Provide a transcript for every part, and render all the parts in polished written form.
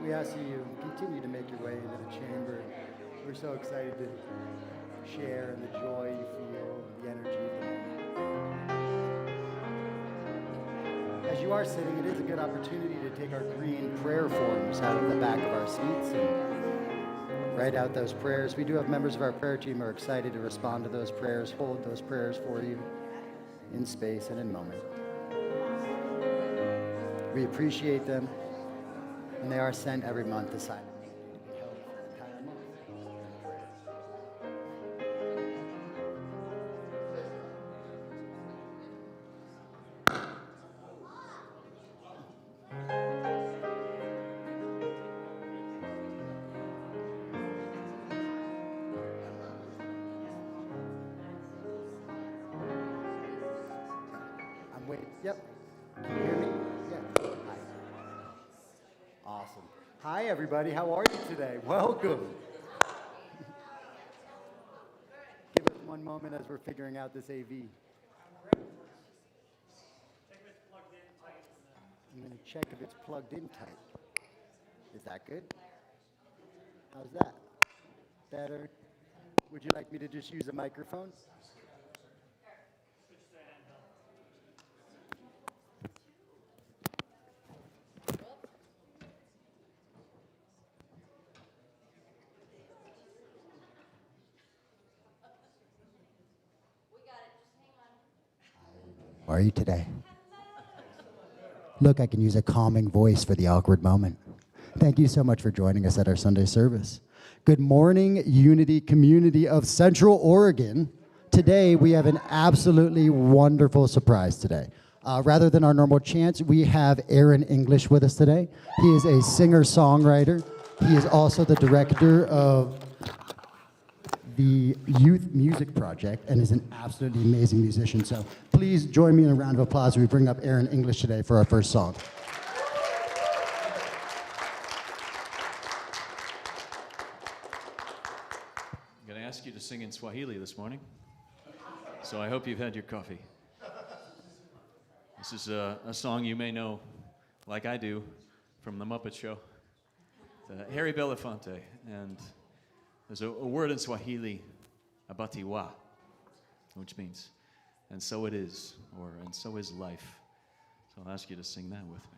we ask that you continue to make your way into the chamber. We're so excited to share in the joy you feel, the energy of the moment. As you are sitting, it is a good opportunity to take our green prayer forms out of the back of our seats and write out those prayers. We do have members of our prayer team who are excited to respond to those prayers, hold those prayers for you in space and in moment. We appreciate them, and they are sent every month aside. Yep. Can you hear me? Yeah. Hi. Awesome. Hi, everybody. How are you today? Welcome. Give us one moment as we're figuring out this AV. I'm going to check if it's plugged in tight. Is that good? How's that? Better? Would you like me to just use a microphone? How are you today? Look, I can use a calming voice for the awkward moment. Thank you so much for joining us at our Sunday service. Good morning, Unity community of Central Oregon. Today, we have an absolutely wonderful surprise today. Rather than our normal chants, we have Aaron English with us today. He is a singer-songwriter. He is also the director of the Youth Music Project and is an absolutely amazing musician. So please join me in a round of applause as we bring up Aaron English today for our first song. I'm going to ask you to sing in Swahili this morning, so I hope you've had your coffee. This is a song you may know, like I do, from The Muppet Show. Harry Belafonte, and there's a word in Swahili, abatiwa, which means, and so it is, or and so is life. So I'll ask you to sing that with me.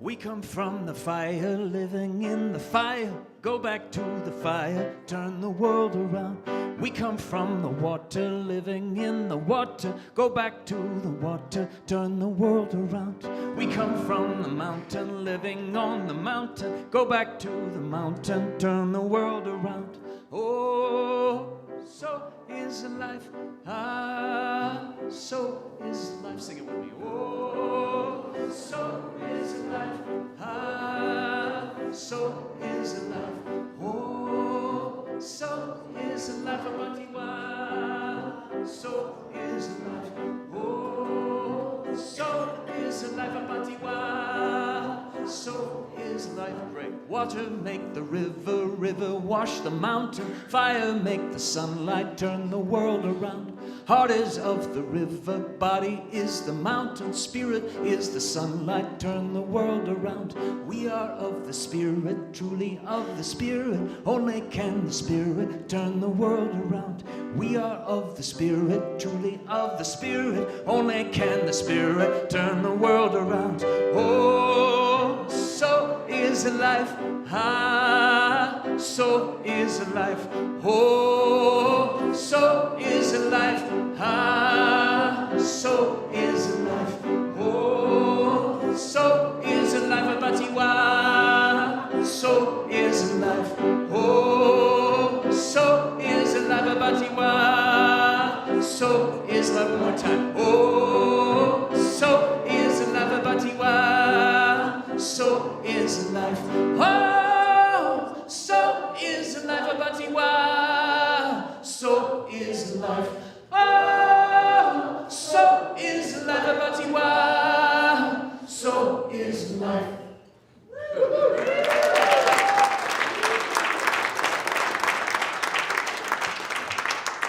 We come from the fire, living in the fire. Go back to the fire, turn the world around. We come from the water, living in the water. Go back to the water, turn the world around. We come from the mountain, living on the mountain. Go back to the mountain, turn the world around. Oh, so is life. Ah, so is life. Sing it with me. Oh, so is life. Ah, so is life. Oh, so is life. Abatiwa. So is life. Oh, so is life. Abatiwa. So is life. Great. Water make the river, river wash the mountain. Fire make the sunlight, turn the world around. Heart is of the river, body is the mountain. Spirit is the sunlight, turn the world around. We are of the Spirit, truly of the Spirit. Only can the Spirit turn the world around. We are of the Spirit, truly of the Spirit. Only can the Spirit turn the world around. Oh, so is life. Ah, so is life. Oh, so is life. Ah, so is life. Oh, so is life. Abatiwa. So is life. Oh, so is life. Abatiwa. So is life. One more time. Oh, so is life. Abatiwa. So is life. Oh, so is life. Abatiwa. So is life. Oh, so is life. Abatiwa. So is life.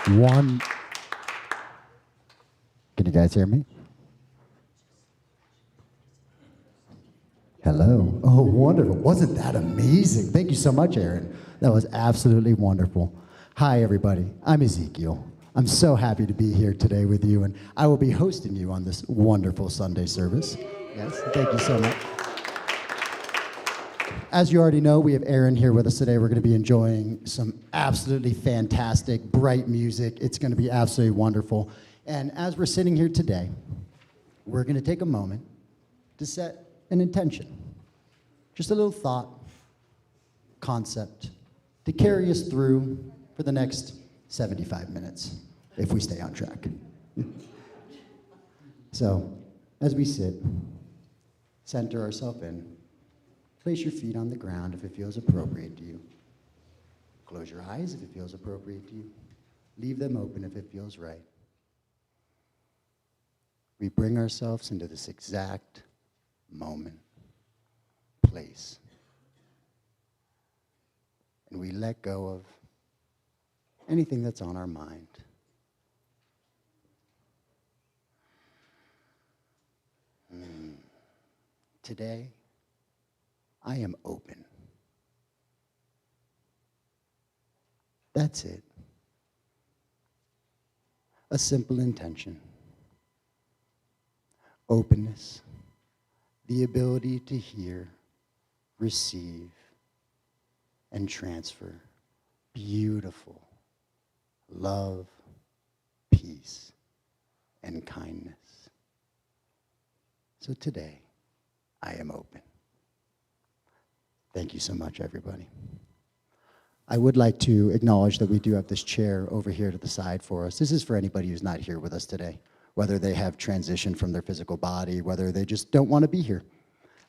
One. Can you guys hear me? Wonderful. Wasn't that amazing? Thank you so much, Aaron. That was absolutely wonderful. Hi, everybody. I'm Ezekiel. I'm so happy to be here today with you, and I will be hosting you on this wonderful Sunday service. Yes, thank you so much. As you already know, we have Aaron here with us today. We're going to be enjoying some absolutely fantastic, bright music. It's going to be absolutely wonderful. And as we're sitting here today, we're going to take a moment to set an intention. Just a little thought, concept, to carry us through for the next 75 minutes, if we stay on track. So, as we sit, center ourselves in. Place your feet on the ground if it feels appropriate to you. Close your eyes if it feels appropriate to you. Leave them open if it feels right. We bring ourselves into this exact moment, place. And we let go of anything that's on our mind. Today, I am open. That's it. A simple intention. Openness, the ability to hear, receive, and transfer beautiful love, peace, and kindness. So today, I am open. Thank you so much, everybody. I would like to acknowledge that we do have this chair over here to the side for us. This is for anybody who's not here with us today, whether they have transitioned from their physical body, whether they just don't want to be here.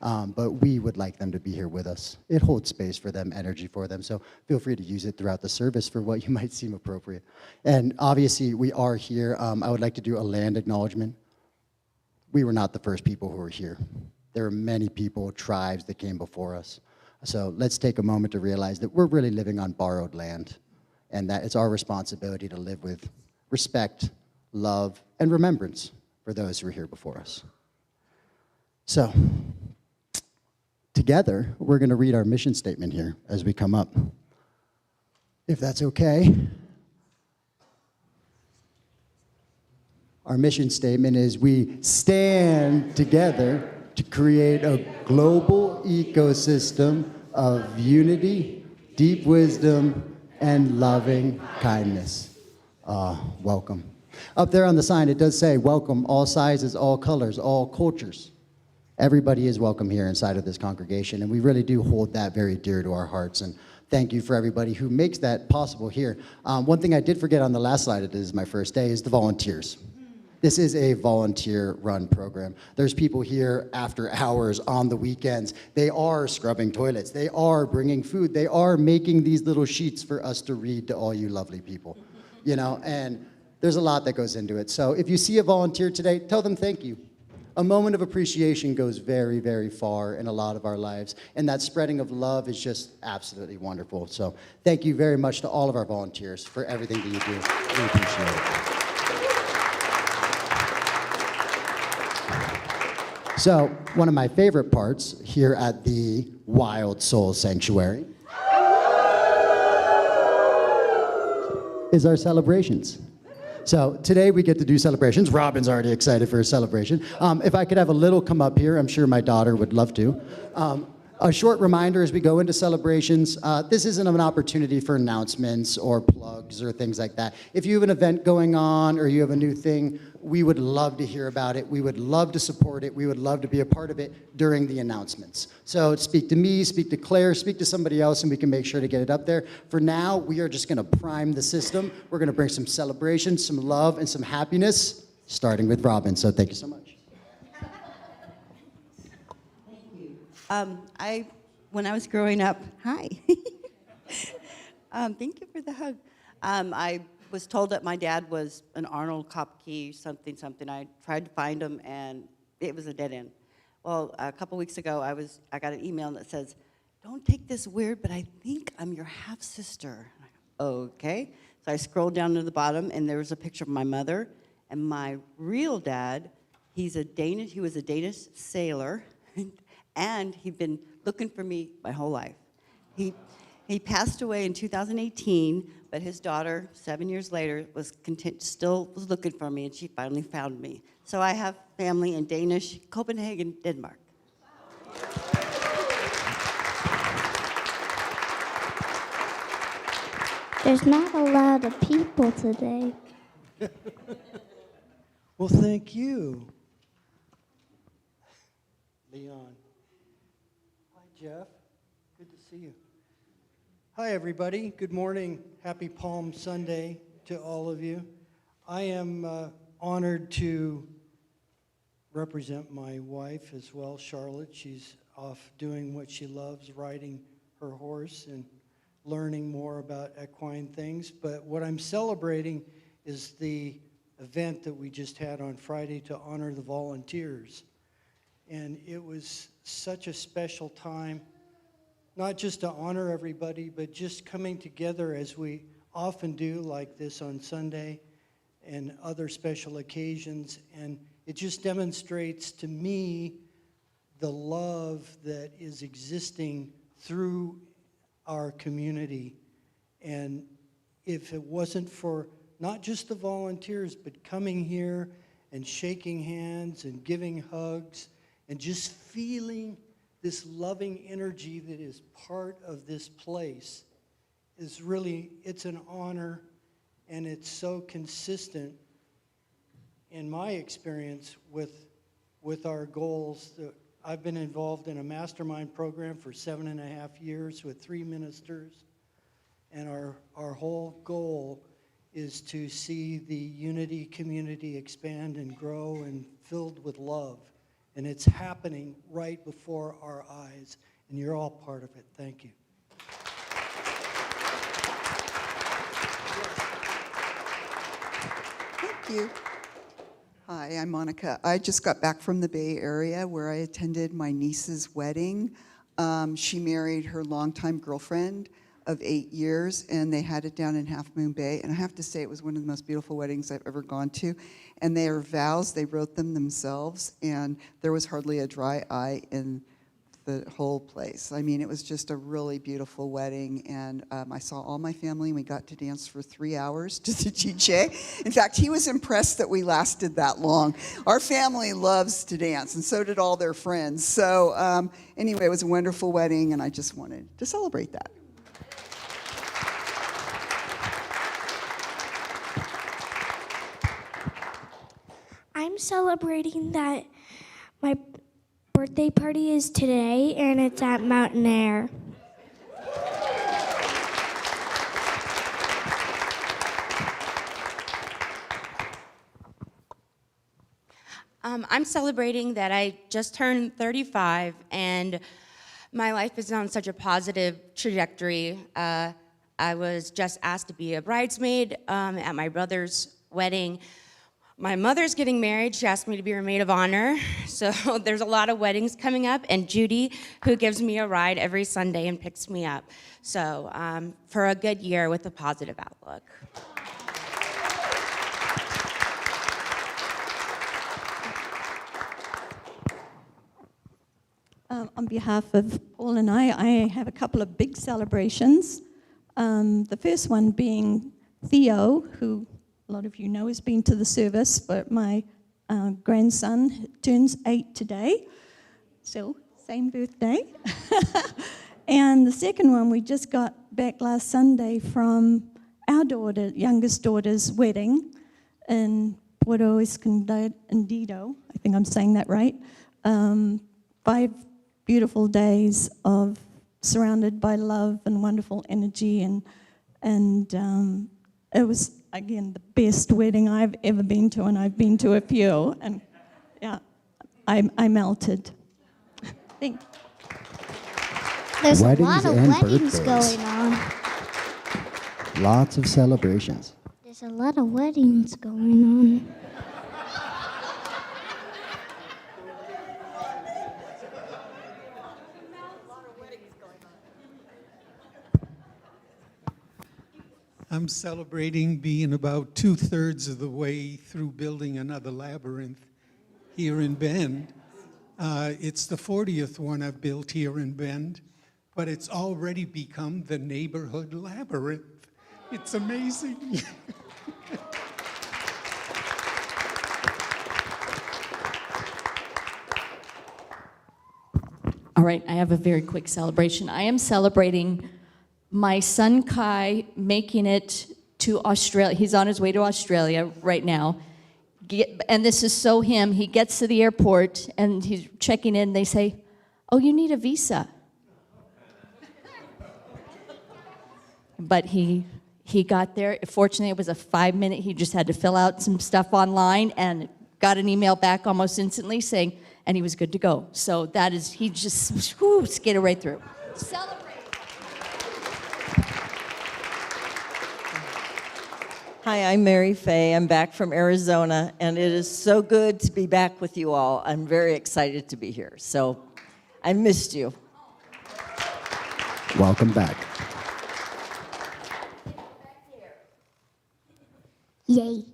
But we would like them to be here with us. It holds space for them, energy for them, so feel free to use it throughout the service for what you might seem appropriate. And obviously, we are here. I would like to do a land acknowledgement. We were not the first people who were here. There are many people, tribes that came before us. So let's take a moment to realize that we're really living on borrowed land, and that it's our responsibility to live with respect, love, and remembrance for those who are here before us. So, together, we're going to read our mission statement here as we come up. If that's okay. Our mission statement is we stand together to create a global ecosystem of unity, deep wisdom, and loving kindness. Welcome. Up there on the sign, it does say, welcome all sizes, all colors, all cultures. Everybody is welcome here inside of this congregation, and we really do hold that very dear to our hearts. And thank you for everybody who makes that possible here. One thing I did forget on the last slide, it is my first day, is the volunteers. This is a volunteer-run program. There's people here after hours on the weekends. They are scrubbing toilets. They are bringing food. They are making these little sheets for us to read to all you lovely people. You know, and there's a lot that goes into it. So if you see a volunteer today, tell them thank you. A moment of appreciation goes very, very far in a lot of our lives, and that spreading of love is just absolutely wonderful. So thank you very much to all of our volunteers for everything that you do. We appreciate it. So one of my favorite parts here at the Wild Soul Sanctuary is our celebrations. So today we get to do celebrations. Robin's already excited for a celebration. If I could have a little come up here, I'm sure my daughter would love to. A short reminder as we go into celebrations, this isn't an opportunity for announcements or plugs or things like that. If you have an event going on or you have a new thing, we would love to hear about it. We would love to support it. We would love to be a part of it during the announcements. So speak to me, speak to Claire, speak to somebody else, and we can make sure to get it up there. For now, we are just gonna prime the system. We're gonna bring some celebration, some love, and some happiness, starting with Robin. So thank you so much. When I was growing up, hi. Thank you for the hug. I was told that my dad was an Arnold Kopke, something. I tried to find him, and it was a dead end. Well, a couple weeks ago, I got an email that says, "Don't take this weird, but I think I'm your half-sister." Okay. So I scrolled down to the bottom, and there was a picture of my mother and my real dad. He was a Danish sailor. and he'd been looking for me my whole life. He passed away in 2018, but his daughter, 7 years later, still was looking for me, and she finally found me. So I have family in Danish, Copenhagen, Denmark. There's not a lot of people today. Well, thank you, Leon. Hi, Jeff. Good to see you. Hi, everybody. Good morning. Happy Palm Sunday to all of you. I am honored to represent my wife as well, Charlotte. She's off doing what she loves, riding her horse and learning more about equine things. But what I'm celebrating is the event that we just had on Friday to honor the volunteers. And it was such a special time, not just to honor everybody, but just coming together as we often do like this on Sunday and other special occasions. And it just demonstrates to me the love that is existing through our community. And if it wasn't for not just the volunteers, but coming here and shaking hands and giving hugs and just feeling this loving energy that is part of this place, is really, it's an honor, and it's so consistent in my experience with our goals. I've been involved in a mastermind program for 7.5 years with 3 ministers, and our whole goal is to see the Unity community expand and grow and filled with love. And it's happening right before our eyes, and you're all part of it. Thank you. Thank you. Hi, I'm Monica. I just got back from the Bay Area where I attended my niece's wedding. She married her longtime girlfriend of 8 years, and they had it down in Half Moon Bay. And I have to say, it was one of the most beautiful weddings I've ever gone to. And their vows, they wrote them themselves, and there was hardly a dry eye in the whole place. I mean, it was just a really beautiful wedding, and I saw all my family, and we got to dance for 3 hours to the DJ. In fact, he was impressed that we lasted that long. Our family loves to dance, and so did all their friends. So anyway, it was a wonderful wedding, and I just wanted to celebrate that. I'm celebrating that my birthday party is today, and it's at Mountain Air. I'm celebrating that I just turned 35, and my life is on such a positive trajectory. I was just asked to be a bridesmaid at my brother's wedding. My mother's getting married. She asked me to be her maid of honor. So there's a lot of weddings coming up, and Judy, who gives me a ride every Sunday and picks me up. So for a good year with a positive outlook. On behalf of Paul and I have a couple of big celebrations. The first one being Theo, who a lot of you know has been to the service, but my grandson turns 8 today, so same birthday. And the second one, we just got back last Sunday from our youngest daughter's wedding in Puerto Escondido. I think I'm saying that right. 5 beautiful days of surrounded by love and wonderful energy, and it was, again, the best wedding I've ever been to, and I've been to a few, and yeah, I melted. Thank you. There's a Weddings lot of and weddings birthdays. going on. Lots of celebrations. There's a lot of weddings going on. I'm celebrating being about 2/3 of the way through building another labyrinth here in Bend. It's the 40th one I've built here in Bend, but it's already become the neighborhood labyrinth. It's amazing. All right, I have a very quick celebration. I am celebrating my son Kai making it to Australia. He's on his way to Australia right now. And this is so him. He gets to the airport and he's checking in. They say, "Oh, you need a visa." But he got there. Fortunately, it was a 5-minute. He just had to fill out some stuff online and got an email back almost instantly saying, and he was good to go. So that is, he just skated right through. Celebrate. Hi, I'm Mary Faye. I'm back from Arizona, and it is so good to be back with you all. I'm very excited to be here. So I missed you. Welcome back. Yay.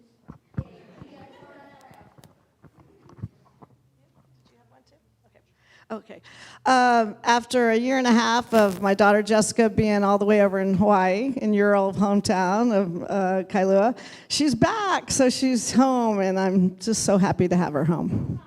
Okay. After a year and a half of my daughter Jessica being all the way over in Hawaii, in your old hometown of Kailua, she's back, so she's home, and I'm just so happy to have her home.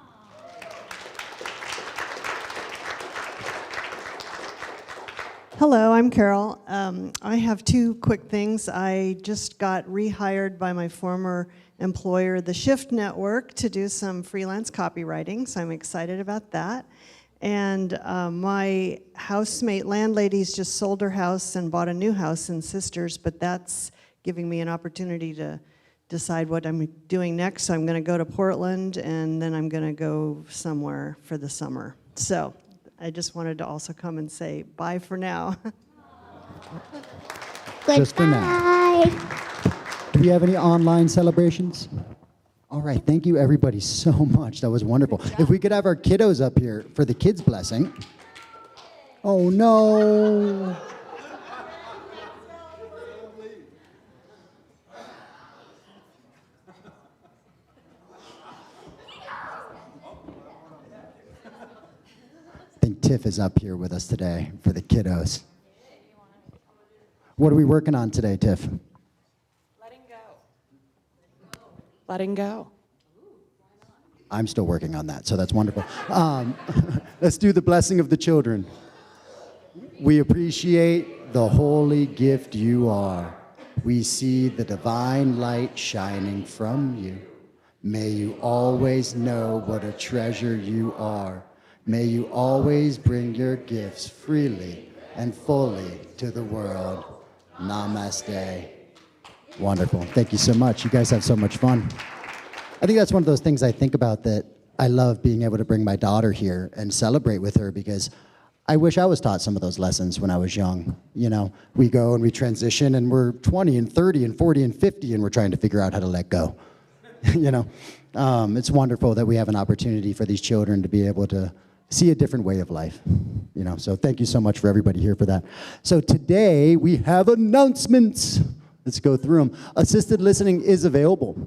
Hello, I'm Carol. I have two quick things. I just got rehired by my former employer, the Shift Network, to do some freelance copywriting, so I'm excited about that. And my housemate landlady's just sold her house and bought a new house in Sisters, but that's giving me an opportunity to decide what I'm doing next. So I'm going to go to Portland, and then I'm going to go somewhere for the summer. So I just wanted to also come and say bye for now. Just for now. Do we have any online celebrations? All right, thank you everybody so much. That was wonderful. If we could have our kiddos up here for the kids' blessing. Oh no. I think Tiff is up here with us today for the kiddos. What are we working on today, Tiff? Letting go. I'm still working on that, so that's wonderful. Let's do the blessing of the children. We appreciate the holy gift you are. We see the divine light shining from you. May you always know what a treasure you are. May you always bring your gifts freely and fully to the world. Namaste. Wonderful. Thank you so much. You guys have so much fun. I think that's one of those things I think about, that I love being able to bring my daughter here and celebrate with her, because I wish I was taught some of those lessons when I was young. You know, we go and we transition and we're 20 and 30 and 40 and 50 and we're trying to figure out how to let go. You know, it's wonderful that we have an opportunity for these children to be able to see a different way of life. You know, so thank you so much for everybody here for that. So today we have announcements. Let's go through them. Assisted listening is available.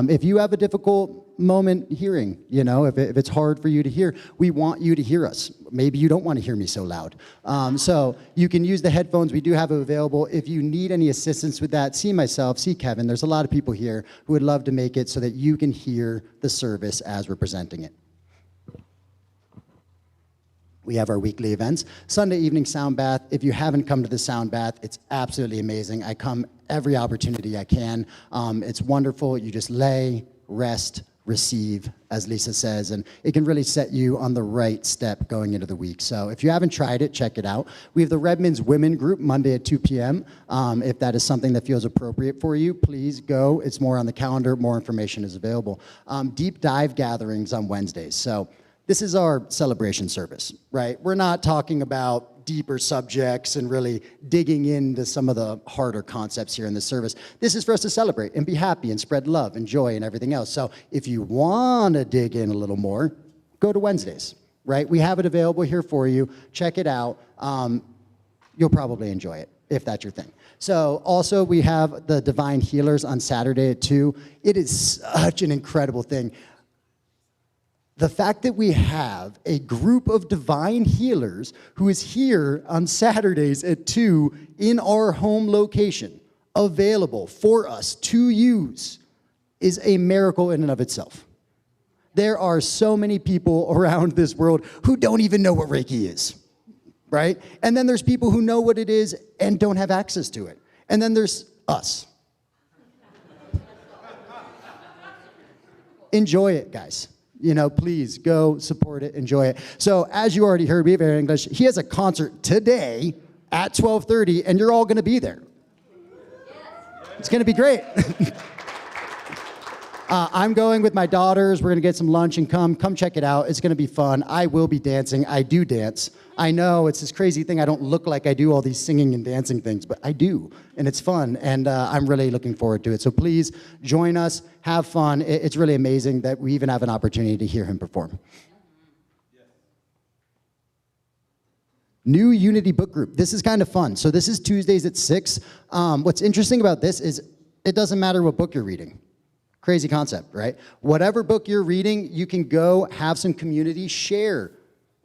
If you have a difficult moment hearing, you know, if it's hard for you to hear, we want you to hear us. Maybe you don't want to hear me so loud. So you can use the headphones. We do have it available. If you need any assistance with that, see myself, see Kevin. There's a lot of people here who would love to make it so that you can hear the service as we're presenting it. We have our weekly events. Sunday evening sound bath. If you haven't come to the sound bath, it's absolutely amazing. I come every opportunity I can. It's wonderful. You just lay, rest, receive, as Lisa says, and it can really set you on the right step going into the week. So if you haven't tried it, check it out. We have the Redmonds Women Group Monday at 2 p.m. If that is something that feels appropriate for you, please go. It's more on the calendar. More information is available. Deep dive gatherings on Wednesdays. So this is our celebration service, right? We're not talking about deeper subjects and really digging into some of the harder concepts here in the service. This is for us to celebrate and be happy and spread love and joy and everything else. So if you want to dig in a little more, go to Wednesdays, right? We have it available here for you. Check it out. You'll probably enjoy it if that's your thing. So also we have the Divine Healers on Saturday at 2. It is such an incredible thing. The fact that we have a group of divine healers who is here on Saturdays at 2 in our home location, available for us to use, is a miracle in and of itself. There are so many people around this world who don't even know what Reiki is, right? And then there's people who know what it is and don't have access to it. And then there's us. Enjoy it, guys. You know, please go support it, enjoy it. So as you already heard, we have Air English. He has a concert today at 12:30, and you're all going to be there. It's going to be great. I'm going with my daughters. We're going to get some lunch and come check it out. It's going to be fun. I will be dancing. I do dance. I know it's this crazy thing. I don't look like I do all these singing and dancing things, but I do, and it's fun, and I'm really looking forward to it. So please join us, have fun. It's really amazing that we even have an opportunity to hear him perform. New Unity book group. This is kind of fun. So this is Tuesdays at 6. What's interesting about this is it doesn't matter what book you're reading. Crazy concept, right? Whatever book you're reading, you can go have some community, share,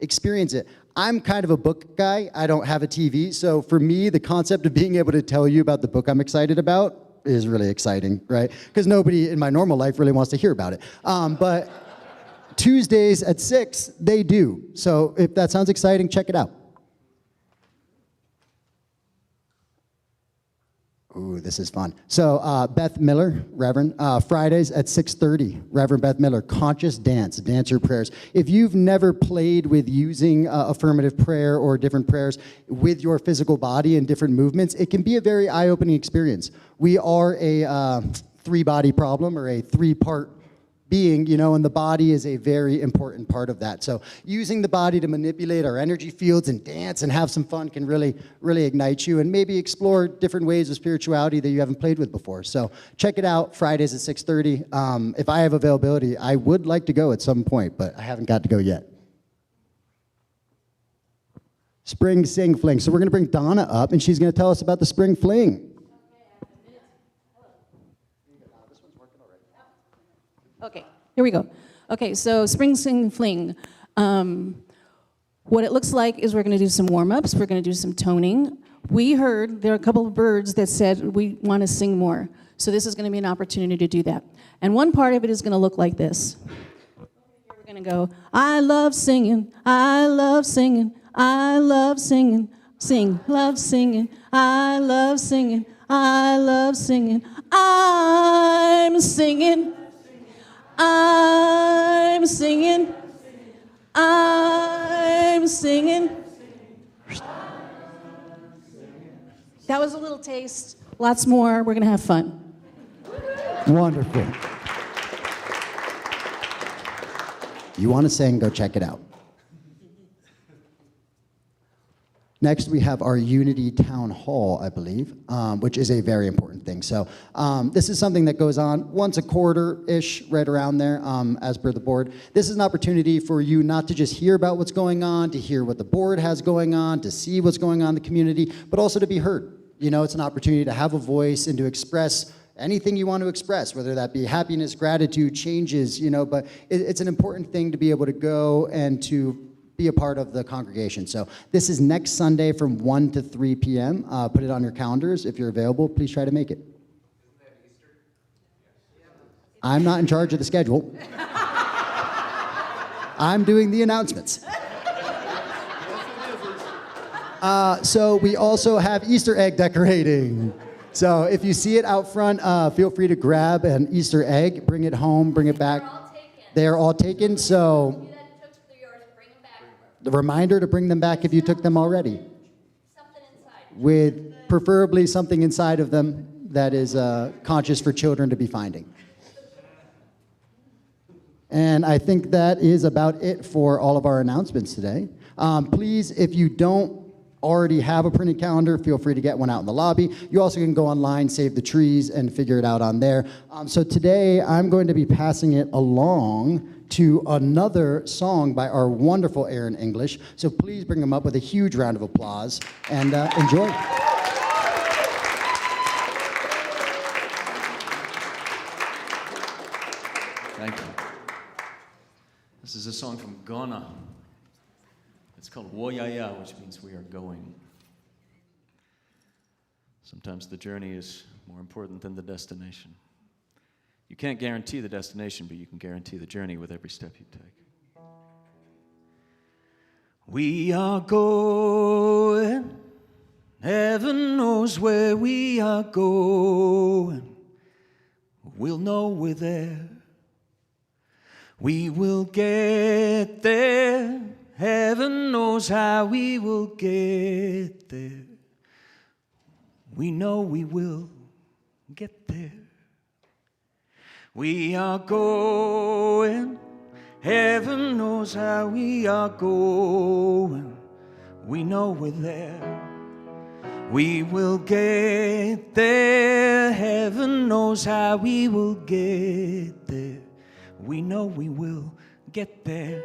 experience it. I'm kind of a book guy. I don't have a TV. So for me, the concept of being able to tell you about the book I'm excited about is really exciting, right? Because nobody in my normal life really wants to hear about it. But Tuesdays at 6, they do. So if that sounds exciting, check it out. Ooh, this is fun. So Beth Miller, Reverend, Fridays at 6:30, Reverend Beth Miller, conscious dance, dance your prayers. If you've never played with using affirmative prayer or different prayers with your physical body and different movements, it can be a very eye-opening experience. We are a three-body problem, or a three-part being, you know, and the body is a very important part of that. So using the body to manipulate our energy fields and dance and have some fun can really, really ignite you, and maybe explore different ways of spirituality that you haven't played with before. So check it out, Fridays at 6:30. If I have availability, I would like to go at some point, but I haven't got to go yet. Spring Sing Fling. So we're going to bring Donna up, and she's going to tell us about the Spring Fling. Okay, here we go. Okay, so Spring Sing Fling. What it looks like is we're going to do some warm-ups. We're going to do some toning. We heard there are a couple of birds that said we want to sing more. So this is going to be an opportunity to do that. And one part of it is going to look like this. We're going to go, I love singing, I love singing, I love singing, sing, love singing, I love singing, I love singing, I'm singing. I'm singing, I'm singing. That was a little taste. Lots more. We're going to have fun. Wonderful. You want to sing, go check it out. Next, we have our Unity Town Hall, I believe, which is a very important thing. So this is something that goes on once a quarter-ish, right around there, as per the board. This is an opportunity for you not to just hear about what's going on, to hear what the board has going on, to see what's going on in the community, but also to be heard. You know, it's an opportunity to have a voice and to express anything you want to express, whether that be happiness, gratitude, changes, you know, but it's an important thing to be able to go and to be a part of the congregation. So this is next Sunday from 1 to 3 p.m. Put it on your calendars. If you're available, please try to make it. I'm not in charge of the schedule. I'm doing the announcements. So we also have Easter egg decorating. So if you see it out front, feel free to grab an Easter egg, bring it home, bring it back. They're all taken, so the reminder to bring them back if you took them already. With preferably something inside of them that is conscious for children to be finding. And I think that is about it for all of our announcements today. Please, if you don't already have a printed calendar, feel free to get one out in the lobby. You also can go online, save the trees, and figure it out on there. So today, I'm going to be passing it along to another song by our wonderful Aaron English. So please bring them up with a huge round of applause and enjoy. Thank you. This is a song from Ghana. It's called Woyaya, which means we are going. Sometimes the journey is more important than the destination. You can't guarantee the destination, but you can guarantee the journey with every step you take. We are going, heaven knows where we are going. We'll know we're there. We will get there. Heaven knows how we will get there. We know we will get there. We are going. Heaven knows how we are going. We know we're there. We will get there. Heaven knows how we will get there. We know we will get there.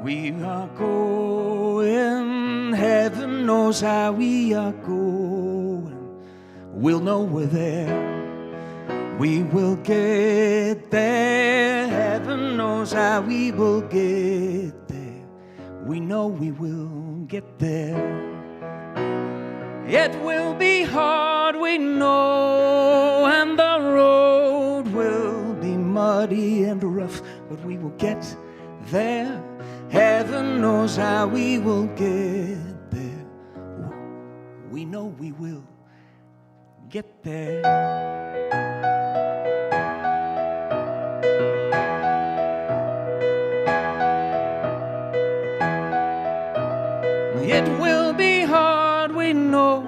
We are going, heaven knows how we are going. We'll know we're there. We will get there. Heaven knows how we will get there. We know we will get there. It will be hard, we know, and the road will be muddy and rough, but we will get there. Heaven knows how we will get there. We know we will get there. It will be hard, we know,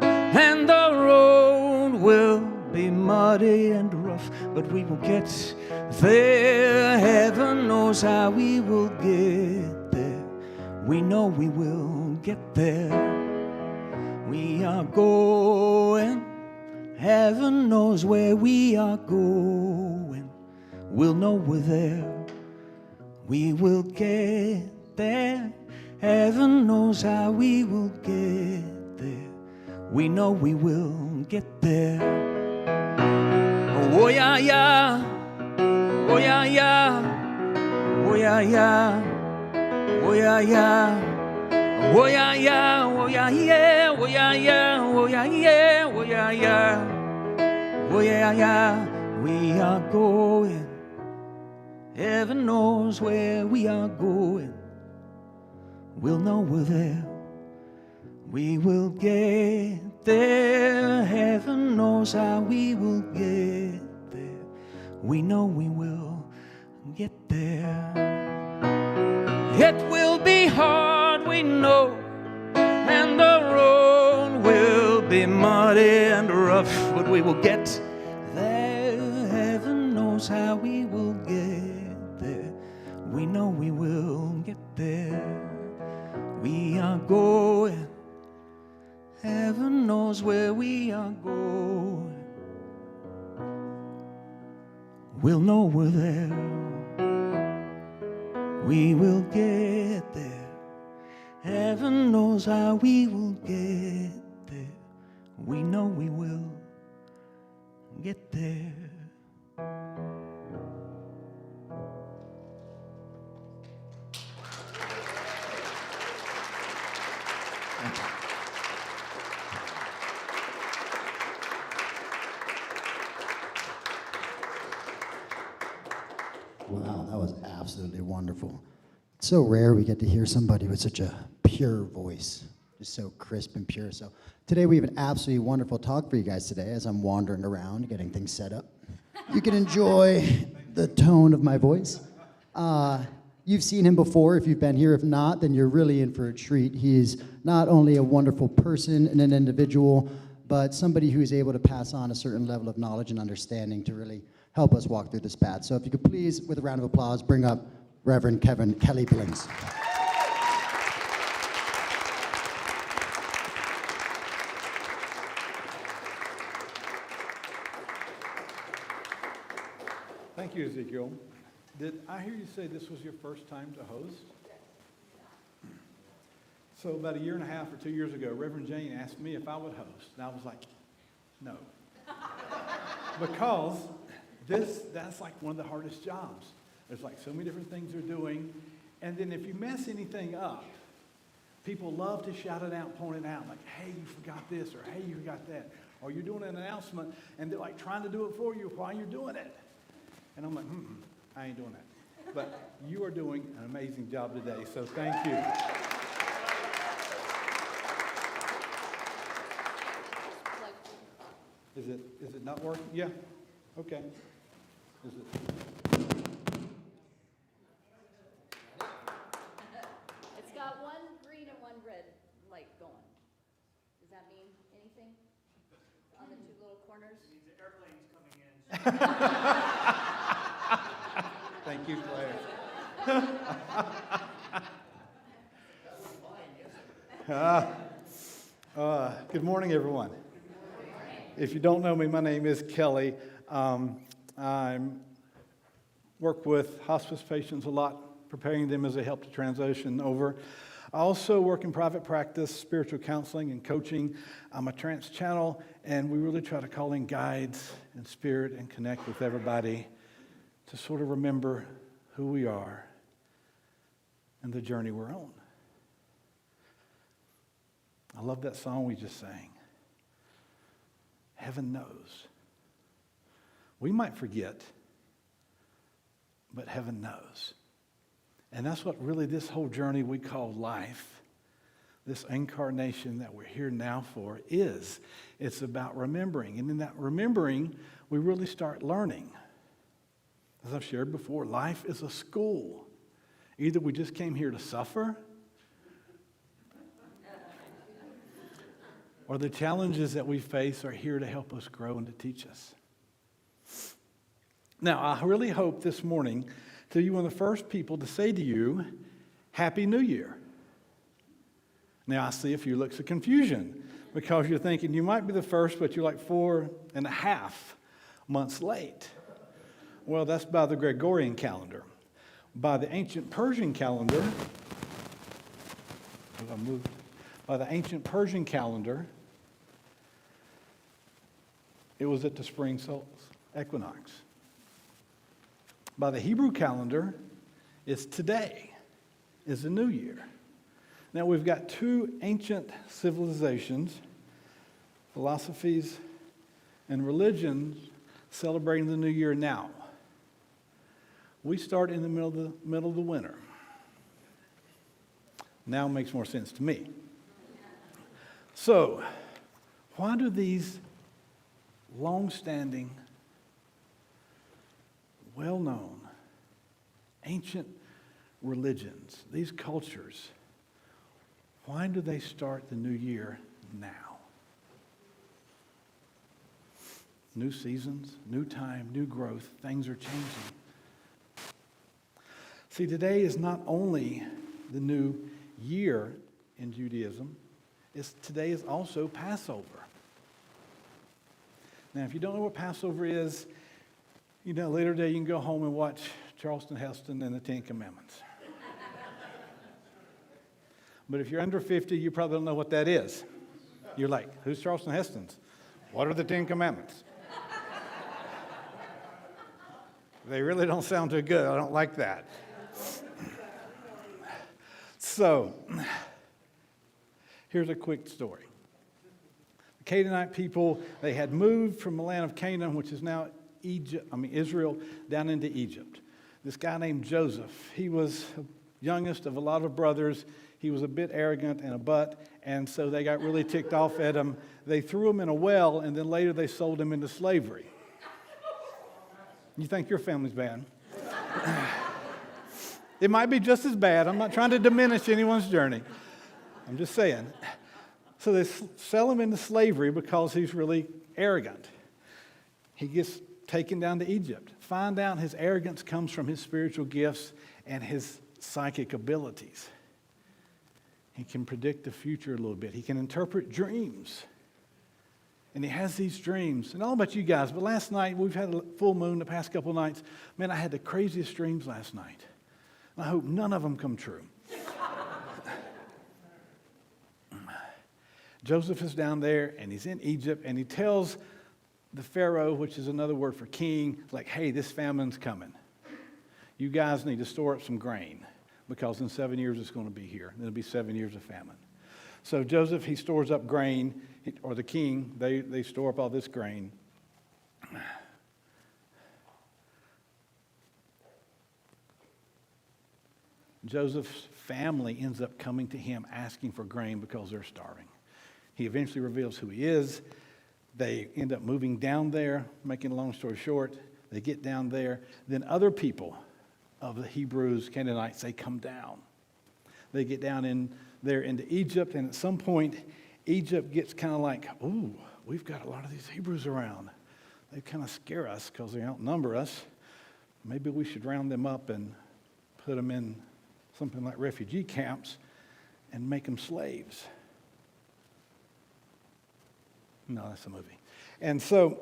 and the road will be muddy and rough, but we will get there. Heaven knows how we will get there. We know we will get there. We are going. Heaven knows where we are going. We'll know we're there. We will get there. Heaven knows how we will get there. We know we will get there. Oh yeah, yeah. Oh yeah, yeah. Oh yeah, yeah. Oh yeah, yeah. Oh yeah, yeah. Oh yeah, yeah. Oh yeah, yeah. Oh yeah, yeah. Oh yeah, yeah. Oh yeah, yeah. We are going. Heaven knows where we are going. We'll know we're there. We will get there. Heaven knows how we will get there. We know we will get there. It will be hard, we know, and the road will be muddy and rough, but we will get there. Heaven knows how we will get there. We know we will get there. We are going. Heaven knows where we are going. We'll know we're there. We will get there. Heaven knows how we will get there. We know we will get there. Wow, that was absolutely wonderful. It's so rare we get to hear somebody with such a pure voice, just so crisp and pure. So today we have an absolutely wonderful talk for you guys today as I'm wandering around getting things set up. You can enjoy the tone of my voice. You've seen him before if you've been here. If not, then you're really in for a treat. He is not only a wonderful person and an individual, but somebody who is able to pass on a certain level of knowledge and understanding to really help us walk through this path. So if you could please, with a round of applause, bring up Reverend Kelly Billings. Thank you, Ezekiel. Did I hear you say this was your first time to host? So about 1.5 years or 2 years ago, Reverend Jane asked me if I would host. And I was like, no. Because that's like one of the hardest jobs. There's like so many different things they're doing. And then if you mess anything up, people love to shout it out, point it out, like, hey, you forgot this, or hey, you forgot that. Or you're doing an announcement, and they're like trying to do it for you while you're doing it. And I'm like, I ain't doing that. But you are doing an amazing job today, so thank you. Is it not working? Yeah. Okay. Is it? It's got one green and one red light going. Does that mean anything? On the two little corners? It means the airplane's coming in. Thank you, Claire. Good morning, everyone. If you don't know me, my name is Kelly. I work with hospice patients a lot, preparing them as they help to transition over. I also work in private practice, spiritual counseling and coaching. I'm a trance channel, and we really try to call in guides and spirit and connect with everybody to sort of remember who we are and the journey we're on. I love that song we just sang. Heaven knows. We might forget, but heaven knows. And that's what really this whole journey we call life, this incarnation that we're here now for, is. It's about remembering. And in that remembering, we really start learning. As I've shared before, life is a school. Either we just came here to suffer, or the challenges that we face are here to help us grow and to teach us. Now, I really hope this morning to be one of the first people to say to you, Happy New Year. Now, I see a few looks of confusion because you're thinking you might be the first, but you're like 4.5 months late. Well, that's by the Gregorian calendar. By the ancient Persian calendar, it was at the spring equinox. By the Hebrew calendar, it's today, is the new year. Now, we've got two ancient civilizations, philosophies, and religions celebrating the new year now. We start in the middle of the winter. Now it makes more sense to me. So, why do these long-standing, well-known, ancient religions, these cultures, why do they start the new year now? New seasons, new time, new growth, things are changing. See, today is not only the new year in Judaism, today is also Passover. Now, if you don't know what Passover is, later today you can go home and watch Charleston Heston and the Ten Commandments. But if you're under 50, you probably don't know what that is. You're like, who's Charleston Heston's? What are the Ten Commandments? They really don't sound too good. I don't like that. So, here's a quick story. The Canaanite people, they had moved from the land of Canaan, which is now Israel, down into Egypt. This guy named Joseph, he was the youngest of a lot of brothers. He was a bit arrogant and a butt, and so they got really ticked off at him. They threw him in a well, and then later they sold him into slavery. You think your family's bad? It might be just as bad. I'm not trying to diminish anyone's journey. I'm just saying. So they sell him into slavery because he's really arrogant. He gets taken down to Egypt. Find out his arrogance comes from his spiritual gifts and his psychic abilities. He can predict the future a little bit. He can interpret dreams. And he has these dreams. And I don't know about you guys, but last night, we've had a full moon the past couple of nights. Man, I had the craziest dreams last night. I hope none of them come true. Joseph is down there, and he's in Egypt, and he tells the Pharaoh, which is another word for king, like, hey, this famine's coming. You guys need to store up some grain, because in 7 years it's going to be here. It'll be 7 years of famine. So Joseph, he stores up grain, or the king, they store up all this grain. Joseph's family ends up coming to him asking for grain because they're starving. He eventually reveals who he is. They end up moving down there, making a long story short. They get down there. Then other people of the Hebrews, Canaanites, they come down. They get down in there into Egypt, and at some point, Egypt gets kind of like, ooh, we've got a lot of these Hebrews around. They kind of scare us because they outnumber us. Maybe we should round them up and put them in something like refugee camps and make them slaves. No, that's a movie. And so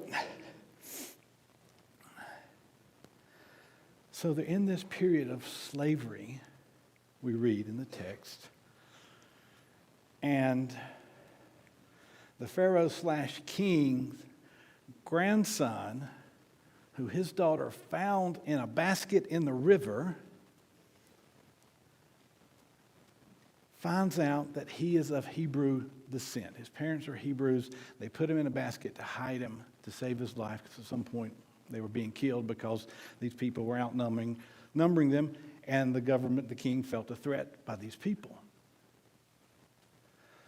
they're in this period of slavery, we read in the text. And the Pharaoh/king's grandson, who his daughter found in a basket in the river, finds out that he is of Hebrew descent. His parents are Hebrews. They put him in a basket to hide him, to save his life, because at some point they were being killed because these people were outnumbering them, and the government, the king, felt a threat by these people.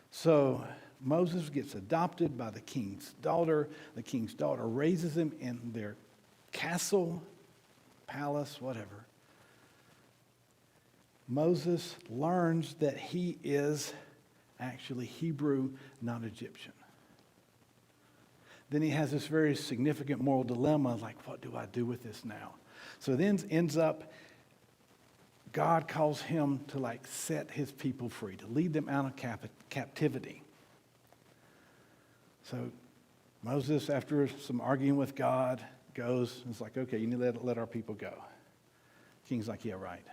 So Moses gets adopted by the king's daughter. The king's daughter raises him in their castle, palace, whatever. Moses learns that he is actually Hebrew, not Egyptian. Then he has this very significant moral dilemma, like, what do I do with this now? So then ends up, God calls him to set his people free, to lead them out of captivity. So Moses, after some arguing with God, goes and is like, okay, you need to let our people go. King's like, yeah, right.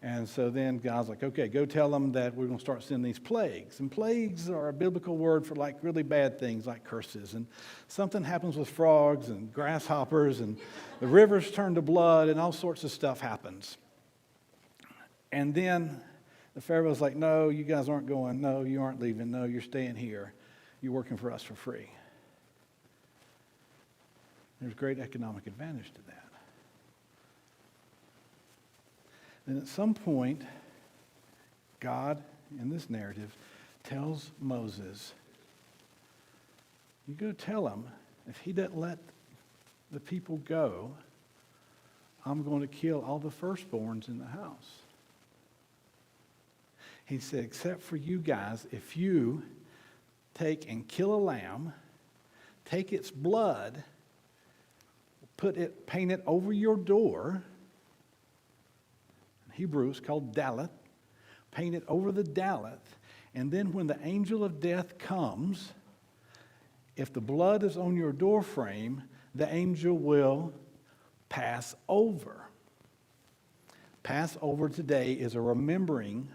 And so then God's like, okay, go tell them that we're going to start sending these plagues. And plagues are a biblical word for really bad things like curses. And something happens with frogs and grasshoppers, and the rivers turn to blood, and all sorts of stuff happens. And then the Pharaoh's like, no, you guys aren't going. No, you aren't leaving. No, you're staying here. You're working for us for free. There's great economic advantage to that. Then at some point, God, in this narrative, tells Moses, you go tell him, if he doesn't let the people go, I'm going to kill all the firstborns in the house. He said, except for you guys, if you take and kill a lamb, take its blood, paint it over your door. In Hebrew, it's called dalet. Paint it over the dalet, and then when the angel of death comes, if the blood is on your door frame, the angel will pass over. Passover today is a remembering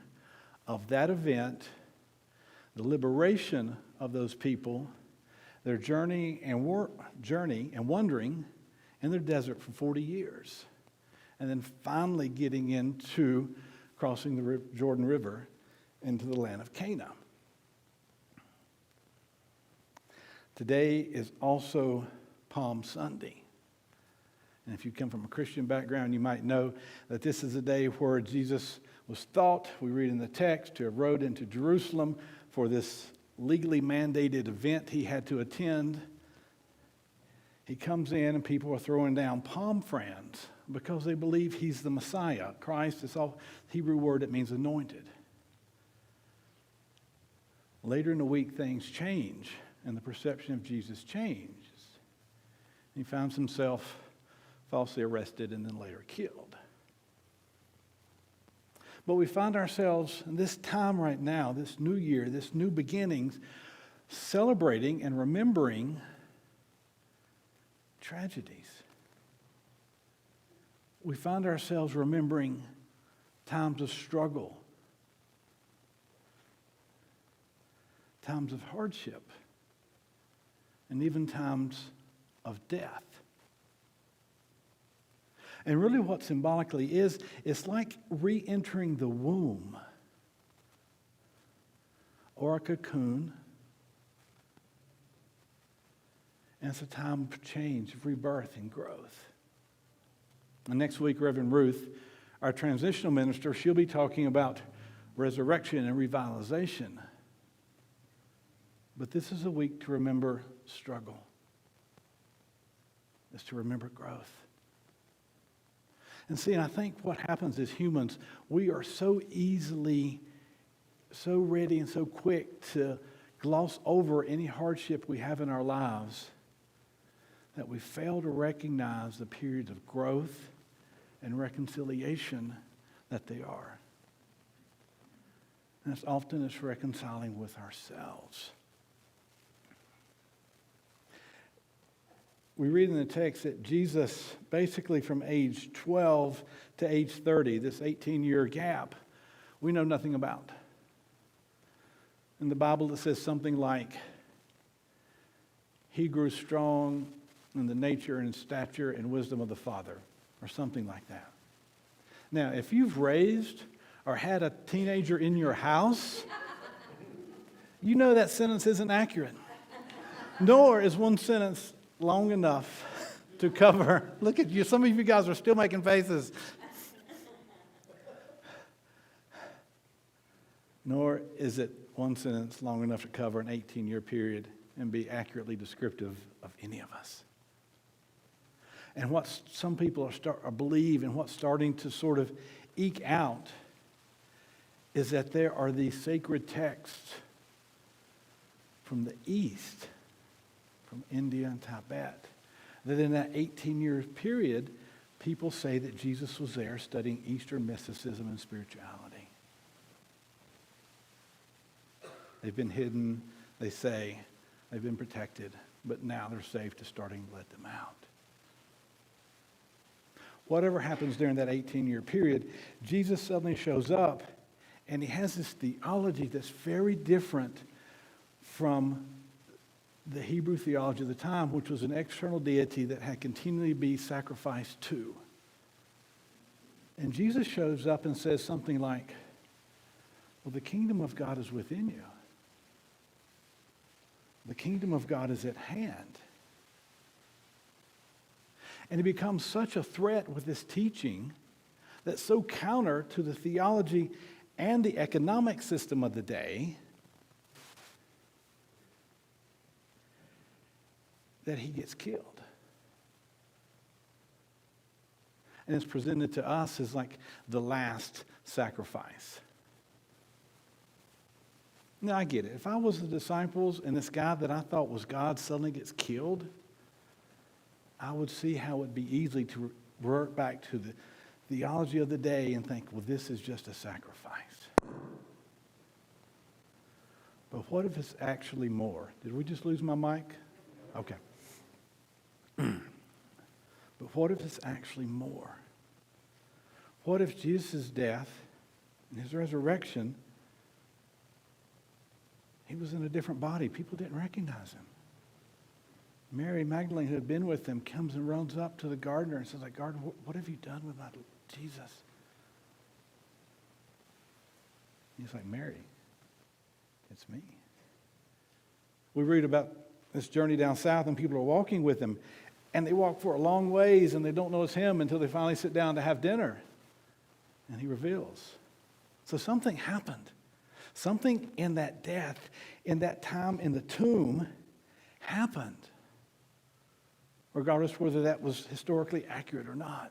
of that event, the liberation of those people, their journey and wandering in the desert for 40 years, and then finally getting into crossing the Jordan River into the land of Canaan. Today is also Palm Sunday. And if you come from a Christian background, you might know that this is a day where Jesus was thought, we read in the text, to have rode into Jerusalem for this legally mandated event he had to attend. He comes in and people are throwing down palm fronds because they believe he's the Messiah. Christ is a Hebrew word that means anointed. Later in the week, things change and the perception of Jesus changes. He finds himself falsely arrested and then later killed. But we find ourselves in this time right now, this new year, this new beginnings, celebrating and remembering tragedies. We find ourselves remembering times of struggle, times of hardship, and even times of death. And really what symbolically is, it's like re-entering the womb or a cocoon. And it's a time of change, of rebirth and growth. And next week, Reverend Ruth, our transitional minister, she'll be talking about resurrection and revitalization. But this is a week to remember struggle. It's to remember growth. And see, I think what happens as humans, we are so easily, so ready and so quick to gloss over any hardship we have in our lives that we fail to recognize the periods of growth and reconciliation that they are. And it's often it's reconciling with ourselves. We read in the text that Jesus, basically from age 12 to age 30, this 18-year gap, we know nothing about. In the Bible, it says something like, he grew strong in the nature and stature and wisdom of the Father, or something like that. Now, if you've raised or had a teenager in your house, you know that sentence isn't accurate. Nor is one sentence long enough to cover. Look at you. Some of you guys are still making faces. Nor is it one sentence long enough to cover an 18-year period and be accurately descriptive of any of us. And what some people believe and what's starting to sort of eke out is that there are these sacred texts from the East, from India and Tibet, that in that 18-year period, people say that Jesus was there studying Eastern mysticism and spirituality. They've been hidden, they say, they've been protected, but now they're safe to starting to let them out. Whatever happens during that 18-year period, Jesus suddenly shows up, and he has this theology that's very different from the Hebrew theology of the time, which was an external deity that had continually be sacrificed to. And Jesus shows up and says something like, well, the kingdom of God is within you. The kingdom of God is at hand. And it becomes such a threat with this teaching that's so counter to the theology and the economic system of the day that he gets killed. And it's presented to us as like the last sacrifice. Now, I get it. If I was the disciples and this guy that I thought was God suddenly gets killed, I would see how it would be easy to revert back to the theology of the day and think, well, this is just a sacrifice. But what if it's actually more? Did we just lose my mic? Okay. But what if it's actually more? What if Jesus' death and his resurrection, he was in a different body. People didn't recognize him. Mary Magdalene, who had been with him, comes and runs up to the gardener and says, like, gardener, what have you done with my Jesus? He's like, Mary, it's me. We read about this journey down south, and people are walking with him, and they walk for a long ways, and they don't notice him until they finally sit down to have dinner. And he reveals. So something happened. Something in that death, in that time in the tomb, happened, regardless whether that was historically accurate or not.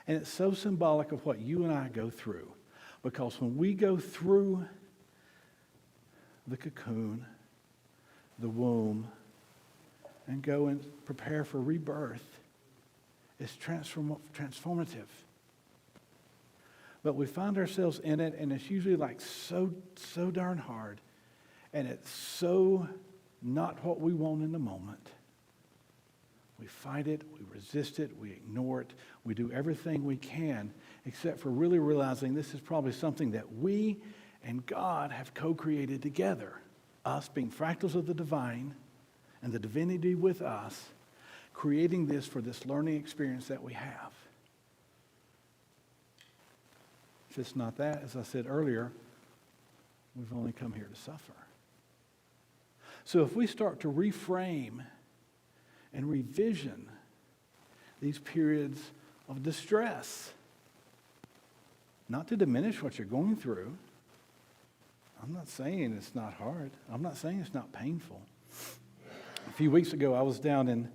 And it's so symbolic of what you and I go through, because when we go through the cocoon, the womb, and go and prepare for rebirth, it's transformative. But we find ourselves in it, and it's usually like so darn hard, and it's so not what we want in the moment. We fight it, we resist it, we ignore it, we do everything we can, except for really realizing this is probably something that we and God have co-created together. us being fractals of the divine and the divinity with us, creating this for this learning experience that we have. If it's not that, as I said earlier, we've only come here to suffer. So if we start to reframe and revision these periods of distress, not to diminish what you're going through. I'm not saying it's not hard. I'm not saying it's not painful. A few weeks ago, I was down in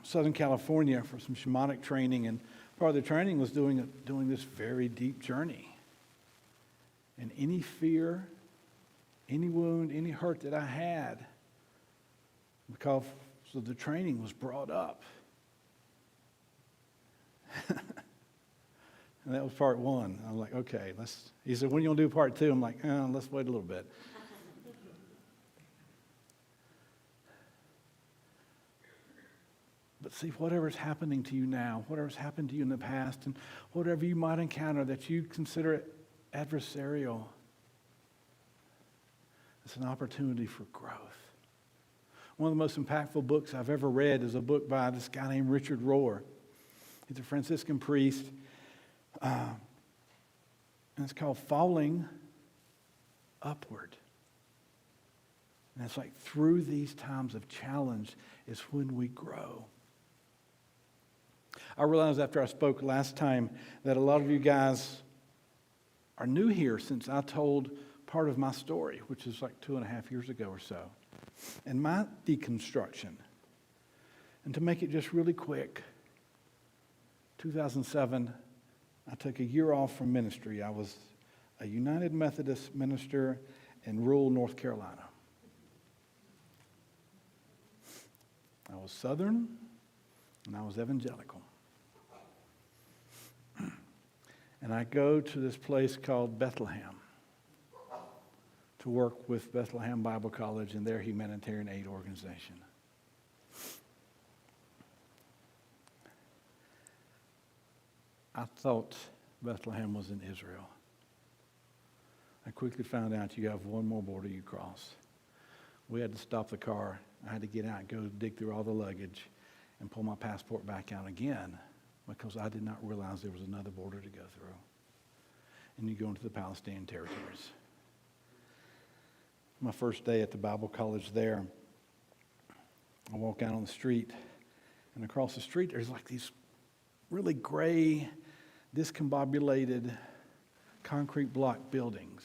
Southern California for some shamanic training, and part of the training was doing this very deep journey. And any fear, any wound, any hurt that I had, because of the training, was brought up. And that was part one. I'm like, okay, he said, when are you going to do part two? I'm like, let's wait a little bit. But see, whatever's happening to you now, whatever's happened to you in the past, and whatever you might encounter that you consider adversarial, it's an opportunity for growth. One of the most impactful books I've ever read is a book by this guy named Richard Rohr. He's a Franciscan priest. And it's called Falling Upward. And it's like through these times of challenge is when we grow. I realized after I spoke last time that a lot of you guys are new here since I told part of my story, which is like 2.5 years ago or so. And my deconstruction. And to make it just really quick, 2007, I took a year off from ministry. I was a United Methodist minister in rural North Carolina. I was Southern, and I was evangelical. And I go to this place called Bethlehem to work with Bethlehem Bible College and their humanitarian aid organization. I thought Bethlehem was in Israel. I quickly found out you have one more border you cross. We had to stop the car. I had to get out and go dig through all the luggage and pull my passport back out again because I did not realize there was another border to go through. And you go into the Palestinian territories. My first day at the Bible college there, I walk out on the street, and across the street there's like these really gray, discombobulated concrete block buildings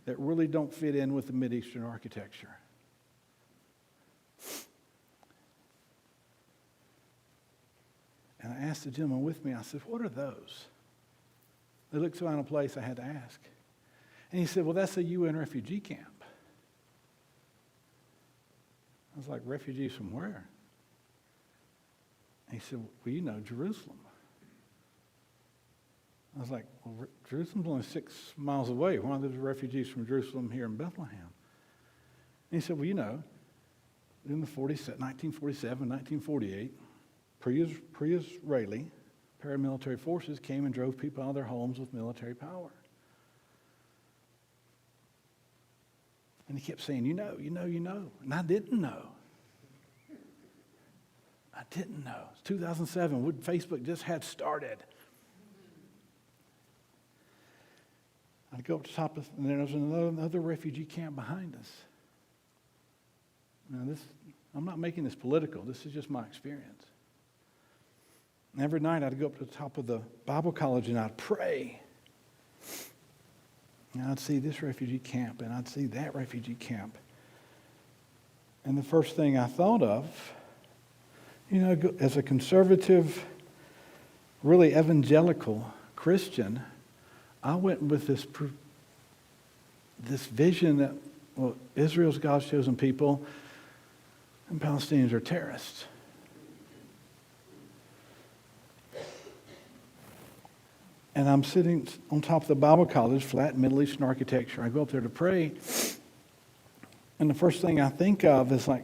that really don't fit in with the Mideastern architecture. And I asked the gentleman with me, I said, what are those? They looked so out of place I had to ask. And he said, well, that's a UN refugee camp. I was like, refugees from where? And he said, well, you know, Jerusalem. I was like, well, Jerusalem's only 6 miles away. Why are there refugees from Jerusalem here in Bethlehem? And he said, well, you know, in the 1947, 1948, pre-Israeli paramilitary forces came and drove people out of their homes with military power. And he kept saying, you know. And I didn't know. It's 2007. When Facebook just had started. I'd go up to the top of, and there was another refugee camp behind us. Now I'm not making this political. This is just my experience. And every night I'd go up to the top of the Bible college and I'd pray. And I'd see this refugee camp and I'd see that refugee camp. And the first thing I thought of, you know, as a conservative, really evangelical Christian, I went with this vision that, well, Israel's God's chosen people and Palestinians are terrorists. And I'm sitting on top of the Bible college, flat Middle Eastern architecture. I go up there to pray. And the first thing I think of is like,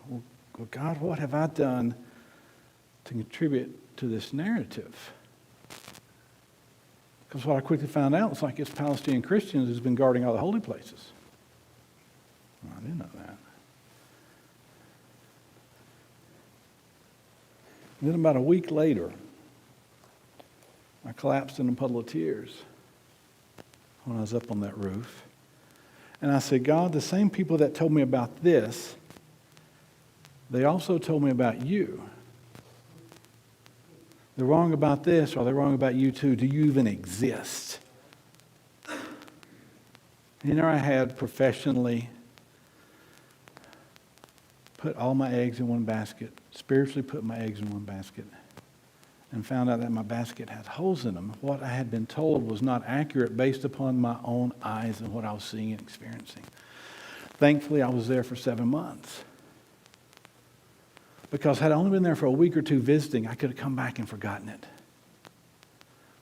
well, God, what have I done to contribute to this narrative? Because what I quickly found out was like it's Palestinian Christians who's been guarding all the holy places. Well, I didn't know that. And then about a week later, I collapsed in a puddle of tears when I was up on that roof. And I said, God, the same people that told me about this, they also told me about you. They're wrong about this, or they're wrong about you too. Do you even exist? And there I had professionally put all my eggs in one basket, spiritually put my eggs in one basket, and found out that my basket had holes in them. What I had been told was not accurate based upon my own eyes and what I was seeing and experiencing. Thankfully, I was there for 7 months. Because had I only been there for a week or two visiting, I could have come back and forgotten it.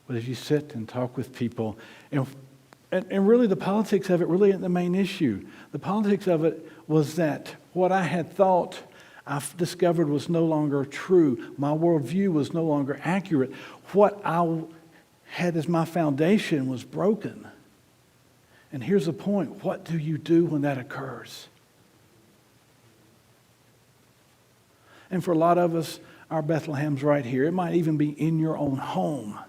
But as you sit and talk with people, and really the politics of it really isn't the main issue. The politics of it was that what I had thought I discovered was no longer true. My worldview was no longer accurate. What I had as my foundation was broken. And here's the point. What do you do when that occurs? And for a lot of us, our Bethlehem's right here. It might even be in your own home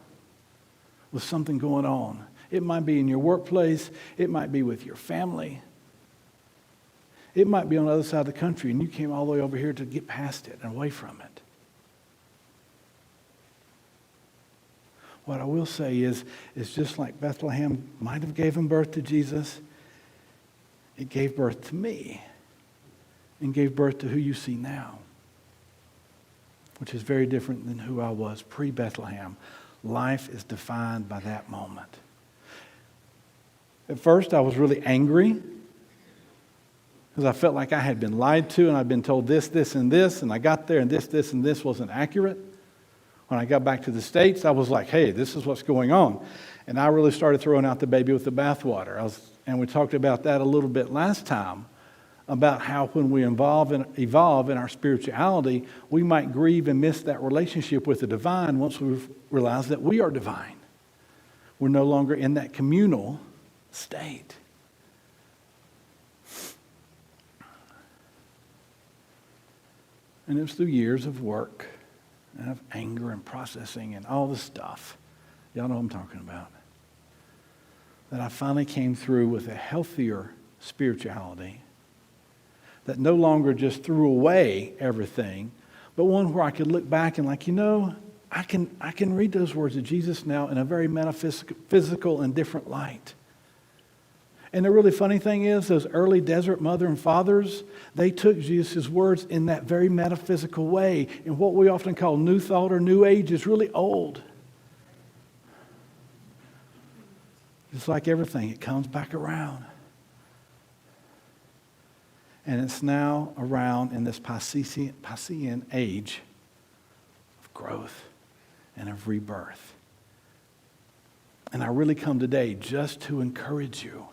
with something going on. It might be in your workplace. It might be with your family. It might be on the other side of the country, and you came all the way over here to get past it and away from it. What I will say is just like Bethlehem might have given birth to Jesus, it gave birth to me and gave birth to who you see now, which is very different than who I was pre-Bethlehem. Life is defined by that moment. At first, I was really angry because I felt like I had been lied to and I'd been told this, this, and this, and I got there and this, and this wasn't accurate. When I got back to the States, I was like, hey, this is what's going on. And I really started throwing out the baby with the bathwater. And we talked about that a little bit last time, about how when we evolve in our spirituality, we might grieve and miss that relationship with the divine once we realize that we are divine. We're no longer in that communal state. And it was through years of work and of anger and processing and all this stuff, y'all know what I'm talking about, that I finally came through with a healthier spirituality that no longer just threw away everything, but one where I could look back and like, I can read those words of Jesus now in a very metaphysical and different light. And the really funny thing is, those early desert mother and fathers, they took Jesus' words in that very metaphysical way. And what we often call New Thought or New Age is really old. Just like everything, it comes back around. And it's now around in this Piscean age of growth and of rebirth. And I really come today just to encourage you.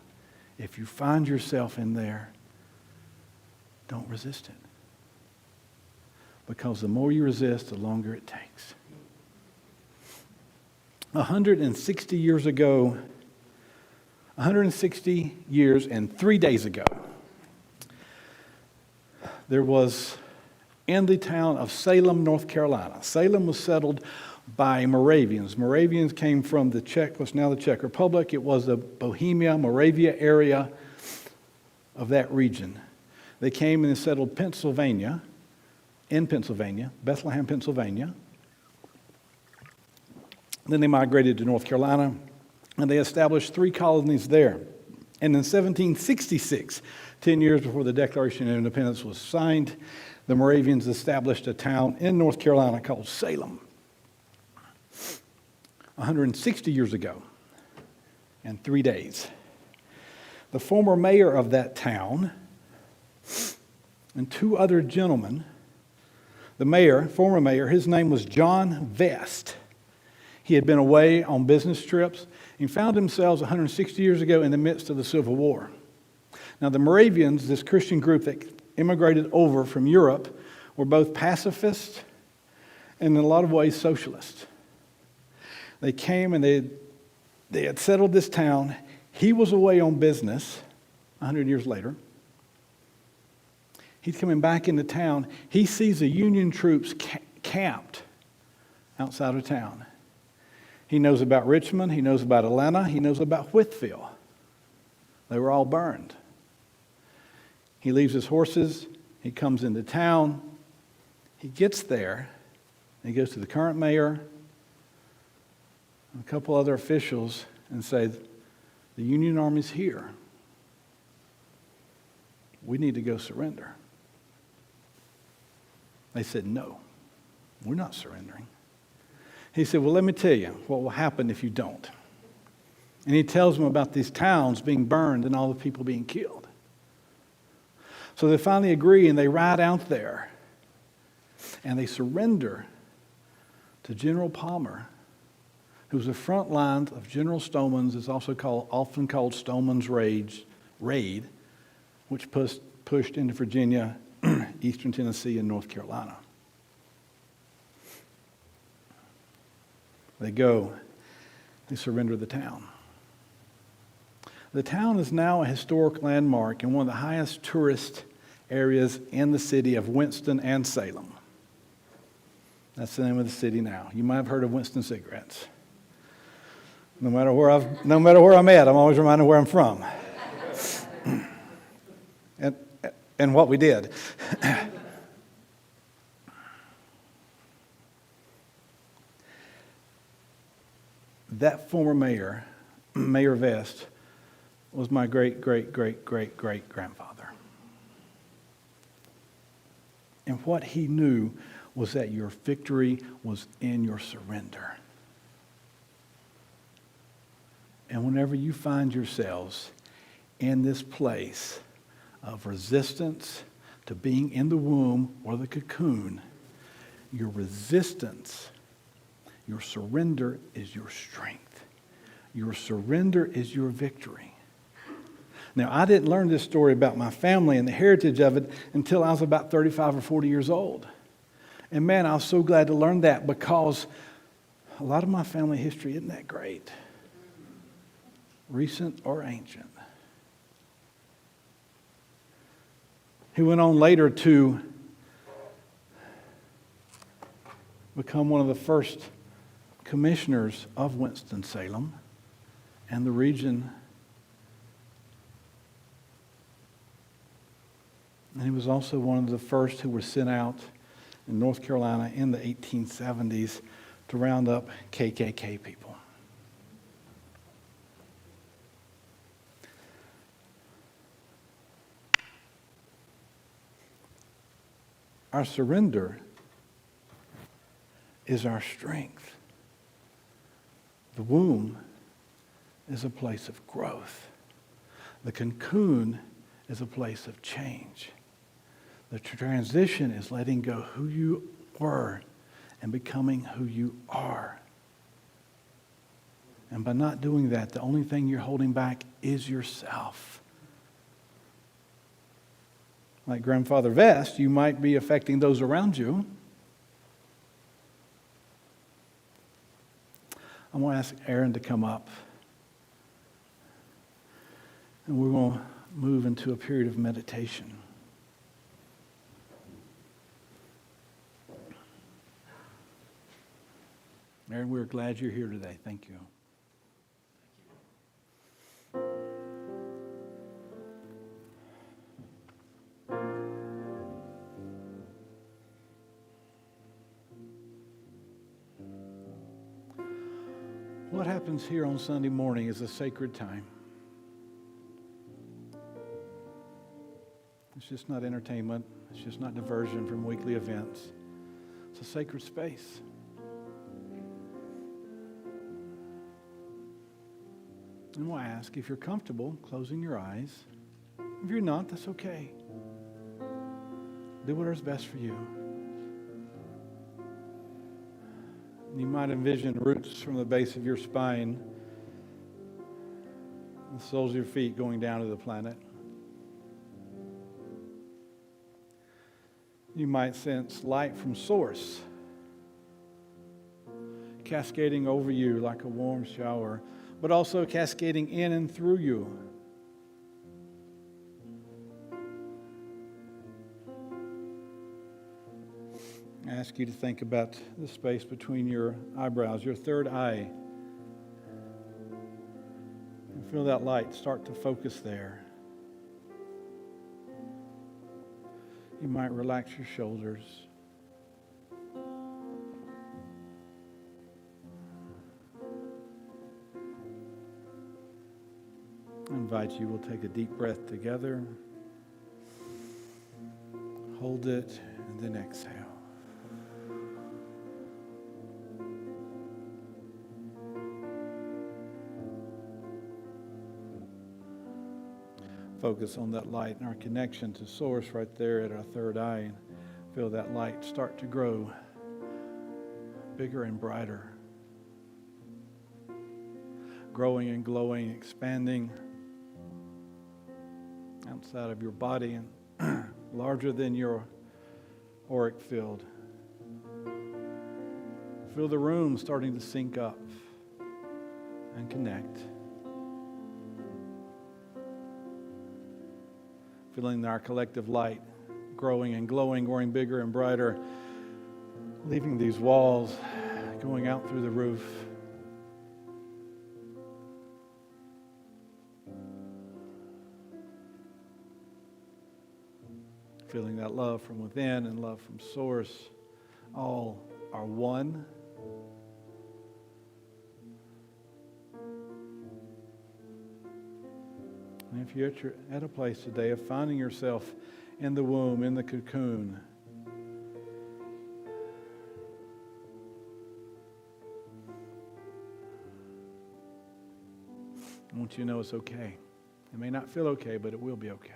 If you find yourself in there, don't resist it. Because the more you resist, the longer it takes. 160 years ago, 160 years and 3 days ago, there was in the town of Salem, North Carolina. Salem was settled by Moravians. Moravians came from what's now the Czech Republic. It was the Bohemia, Moravia area of that region. They came and settled Bethlehem, Pennsylvania. Then they migrated to North Carolina, and they established 3 colonies there. And in 1766, 10 years before the Declaration of Independence was signed, the Moravians established a town in North Carolina called Salem. 160 years ago and 3 days. The former mayor of that town and 2 other gentlemen, former mayor, his name was John Vest. He had been away on business trips and found himself 160 years ago in the midst of the Civil War. Now the Moravians, this Christian group that immigrated over from Europe, were both pacifists and in a lot of ways socialists. They came and they had settled this town. He was away on business 100 years later. He's coming back into town. He sees the Union troops camped outside of town. He knows about Richmond. He knows about Atlanta. He knows about Whitfield. They were all burned. He leaves his horses. He comes into town. He gets there. He goes to the current mayor and a couple other officials and says, the Union Army's here. We need to go surrender. They said, no, we're not surrendering. He said, well, let me tell you what will happen if you don't. And he tells them about these towns being burned and all the people being killed. So they finally agree and they ride out there and they surrender to General Palmer, who's the front line of General Stoneman's, is also often called Stoneman's raid, which pushed into Virginia, eastern Tennessee, and North Carolina. They go, they surrender the town. The town is now a historic landmark and one of the highest tourist areas in the city of Winston-Salem. That's the name of the city now. You might have heard of Winston cigarettes. No matter where I'm at, I'm always reminded where I'm from. and what we did. That former mayor, Mayor Vest, was my great-great-great-great-great-grandfather. And what he knew was that your victory was in your surrender. And whenever you find yourselves in this place of resistance to being in the womb or the cocoon, your resistance, your surrender is your strength. Your surrender is your victory. Now, I didn't learn this story about my family and the heritage of it until I was about 35 or 40 years old. And man, I was so glad to learn that because a lot of my family history isn't that great. Recent or ancient. He went on later to become one of the first commissioners of Winston-Salem and the region. And he was also one of the first who were sent out in North Carolina in the 1870s to round up KKK people. Our surrender is our strength. The womb is a place of growth. The cocoon is a place of change. The transition is letting go who you were and becoming who you are. And by not doing that, the only thing you're holding back is yourself. Like Grandfather Vest, you might be affecting those around you. I'm going to ask Aaron to come up. And we're going to move into a period of meditation. Aaron, we're glad you're here today. Thank you. What happens here on Sunday morning is a sacred time. It's just not entertainment. It's just not diversion from weekly events. It's a sacred space. And we'll ask if you're comfortable closing your eyes. If you're not, that's okay. Do whatever's best for you. You might envision roots from the base of your spine, the soles of your feet going down to the planet. You might sense light from source cascading over you like a warm shower, but also cascading in and through you. I ask you to think about the space between your eyebrows, your third eye. And feel that light start to focus there. You might relax your shoulders. I invite you, we'll take a deep breath together. Hold it, and then exhale. Focus on that light and our connection to Source right there at our third eye. And feel that light start to grow bigger and brighter. Growing and glowing, expanding outside of your body and larger than your auric field. Feel the room starting to sync up and connect. Feeling our collective light growing and glowing, growing bigger and brighter, leaving these walls, going out through the roof. Feeling that love from within and love from Source. All are one. And if you're at a place today of finding yourself in the womb, in the cocoon, I want you to know it's okay. It may not feel okay, but it will be okay.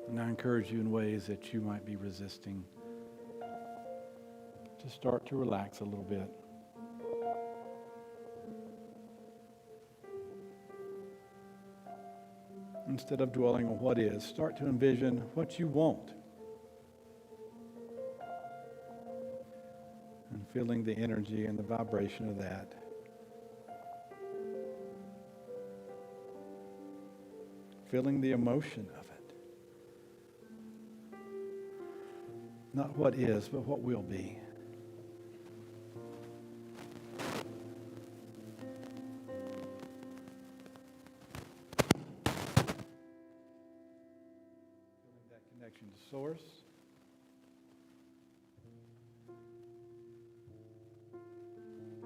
And I encourage you in ways that you might be resisting to start to relax a little bit. Instead of dwelling on what is, start to envision what you want. And feeling the energy and the vibration of that. Feeling the emotion of it. Not what is, but what will be. Feeling that connection to Source.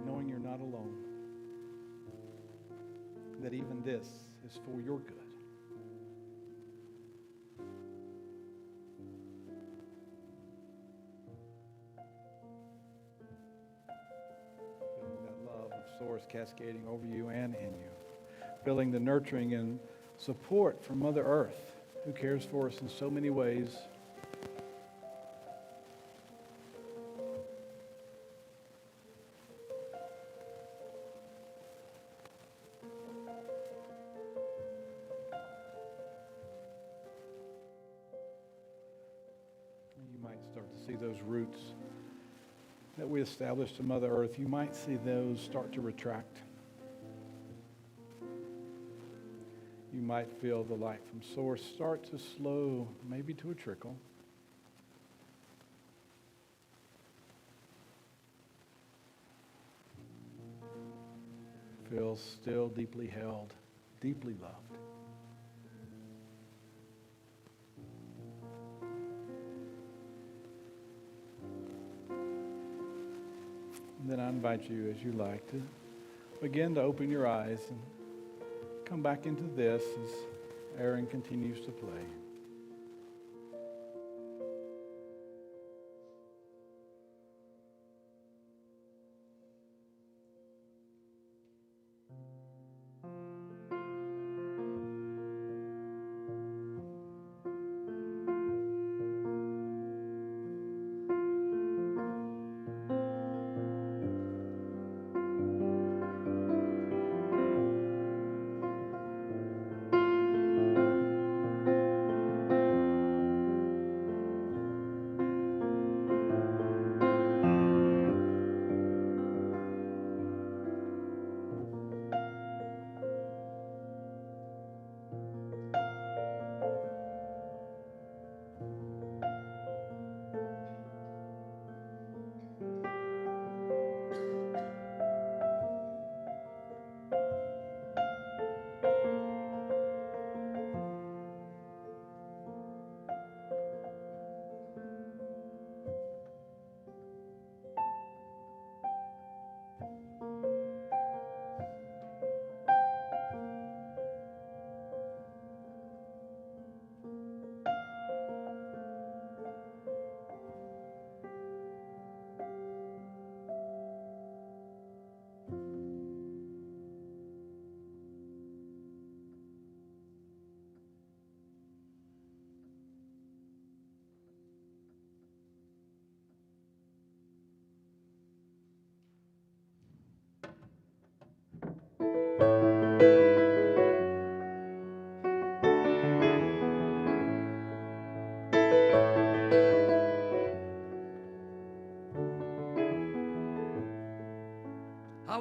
Knowing you're not alone. That even this is for your good. Source cascading over you and in you. Feeling the nurturing and support from Mother Earth, who cares for us in so many ways. You might start to see those roots that we established to Mother Earth. You might see those start to retract. You might feel the light from Source start to slow, maybe to a trickle. Feel still deeply held, deeply loved. And then I invite you, as you like, to begin to open your eyes and come back into this as Aaron continues to play.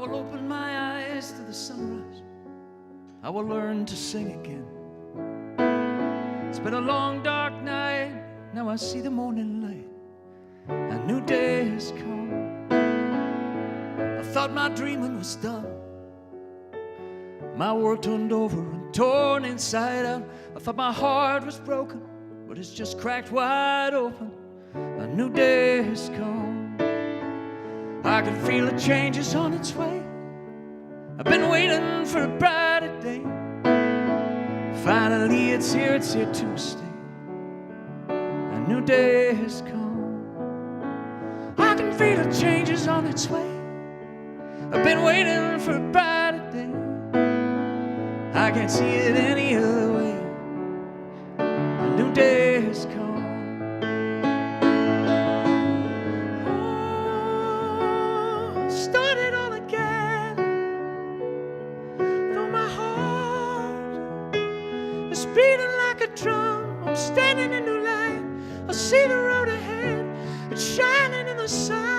will open my eyes to the sunrise. I will learn to sing again. It's been a long, dark night. Now I see the morning light. A new day has come. I thought my dreaming was done. My world turned over and torn inside out. I thought my heart was broken, but it's just cracked wide open. A new day has come. I can feel the changes on its way. I've been waiting for a brighter day. Finally it's here to stay. A new day has come. I can feel the changes on its way. I've been waiting for a brighter day. I can't see it any other way. A new day has come. Oh, start it all again. Though my heart is beating like a drum, I'm standing in new light. I see the road ahead. It's shining in the sun.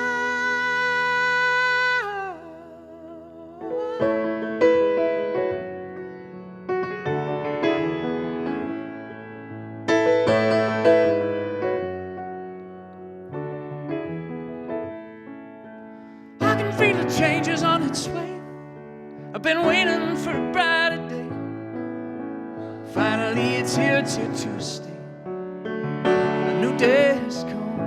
Feel the changes on its way. I've been waiting for a brighter day. Finally it's here to stay. A new day has come.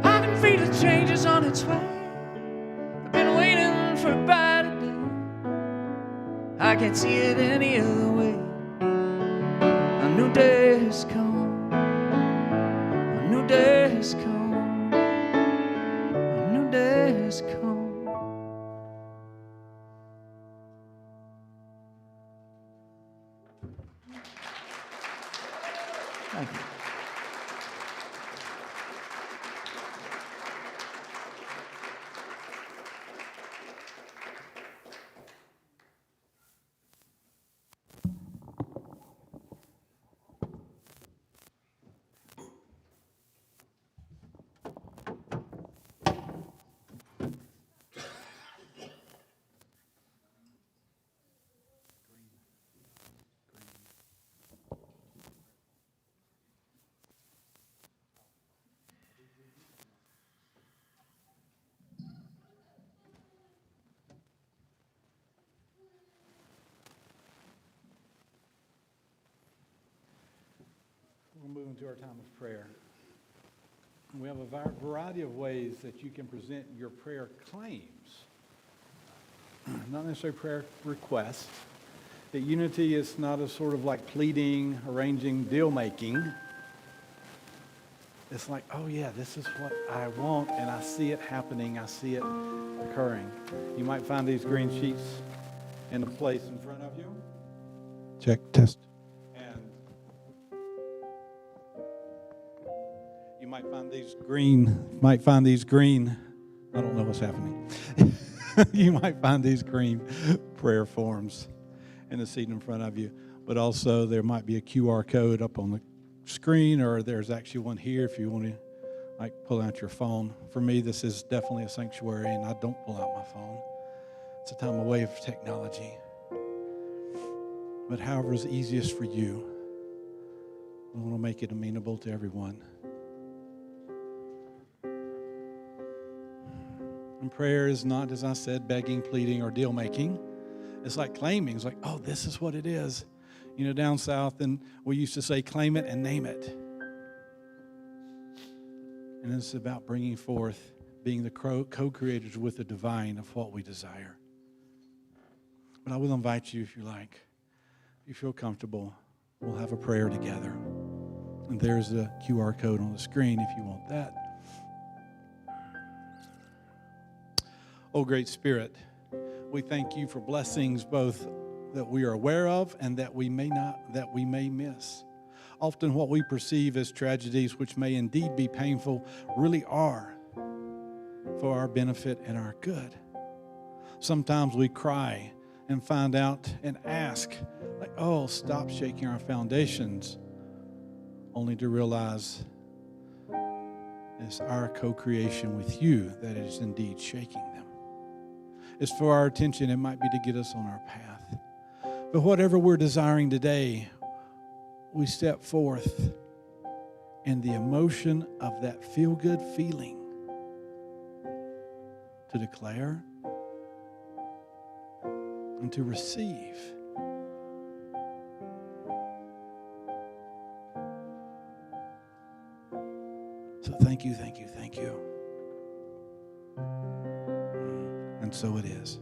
I can feel the changes on its way. I've been waiting for a brighter day. I can't see it any other way. A new day has come. A new day has come. Has come. Thank you. We'll move into our time of prayer. We have a variety of ways that you can present your prayer claims. Not necessarily prayer requests. That unity is not a sort of like pleading, arranging, deal making. It's like, oh yeah, this is what I want, and I see it happening. I see it occurring. You might find these green sheets in a place in front of you. Check, test. You might find these green, I don't know what's happening. You might find these green prayer forms in the seat in front of you. But also there might be a QR code up on the screen, or there's actually one here if you want to like pull out your phone. For me, this is definitely a sanctuary, and I don't pull out my phone. It's a time away of technology. But however is easiest for you, we want to make it amenable to everyone. And prayer is not, as I said, begging, pleading, or deal making. It's like claiming. It's like, oh, this is what it is. You know, down south, and we used to say, claim it and name it. And it's about bringing forth, being the co-creators with the divine of what we desire. But I will invite you, if you like, if you feel comfortable, we'll have a prayer together. And there's the QR code on the screen if you want that. Oh, great Spirit, we thank you for blessings both that we are aware of and that we may miss. Often what we perceive as tragedies, which may indeed be painful, really are for our benefit and our good. Sometimes we cry and find out and ask, like, oh, stop shaking our foundations, only to realize it's our co-creation with you that is indeed shaking them. it's for our attention. It might be to get us on our path. But whatever we're desiring today, we step forth in the emotion of that feel-good feeling to declare and to receive. So thank you, thank you, thank you. And so it is.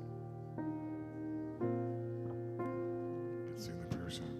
Let's sing the prayer song.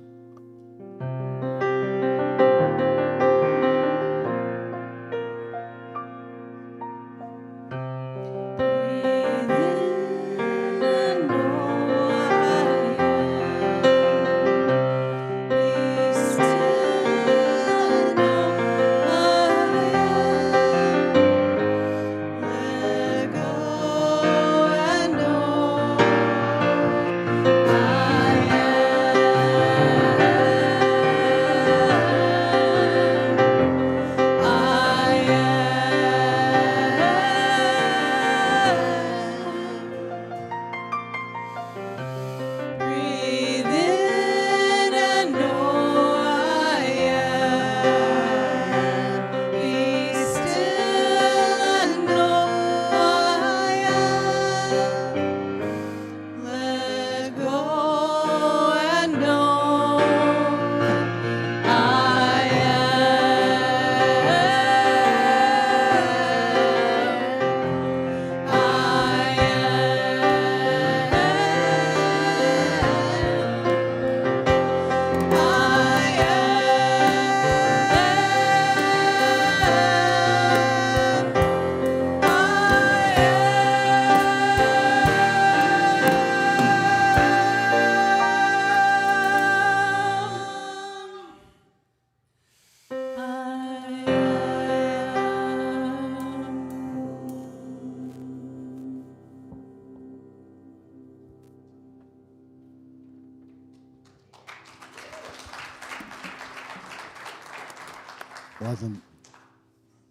Wasn't.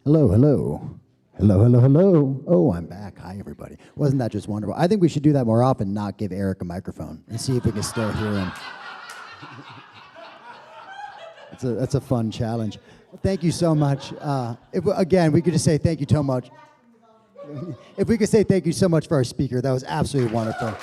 Hello, hello. Hello, hello, hello. Oh, I'm back. Hi, everybody. Wasn't that just wonderful? I think we should do that more often, not give Eric a microphone, and see if we can still hear him. That's a fun challenge. Thank you so much. Again, we could just say thank you so much. If we could say thank you so much for our speaker, that was absolutely wonderful.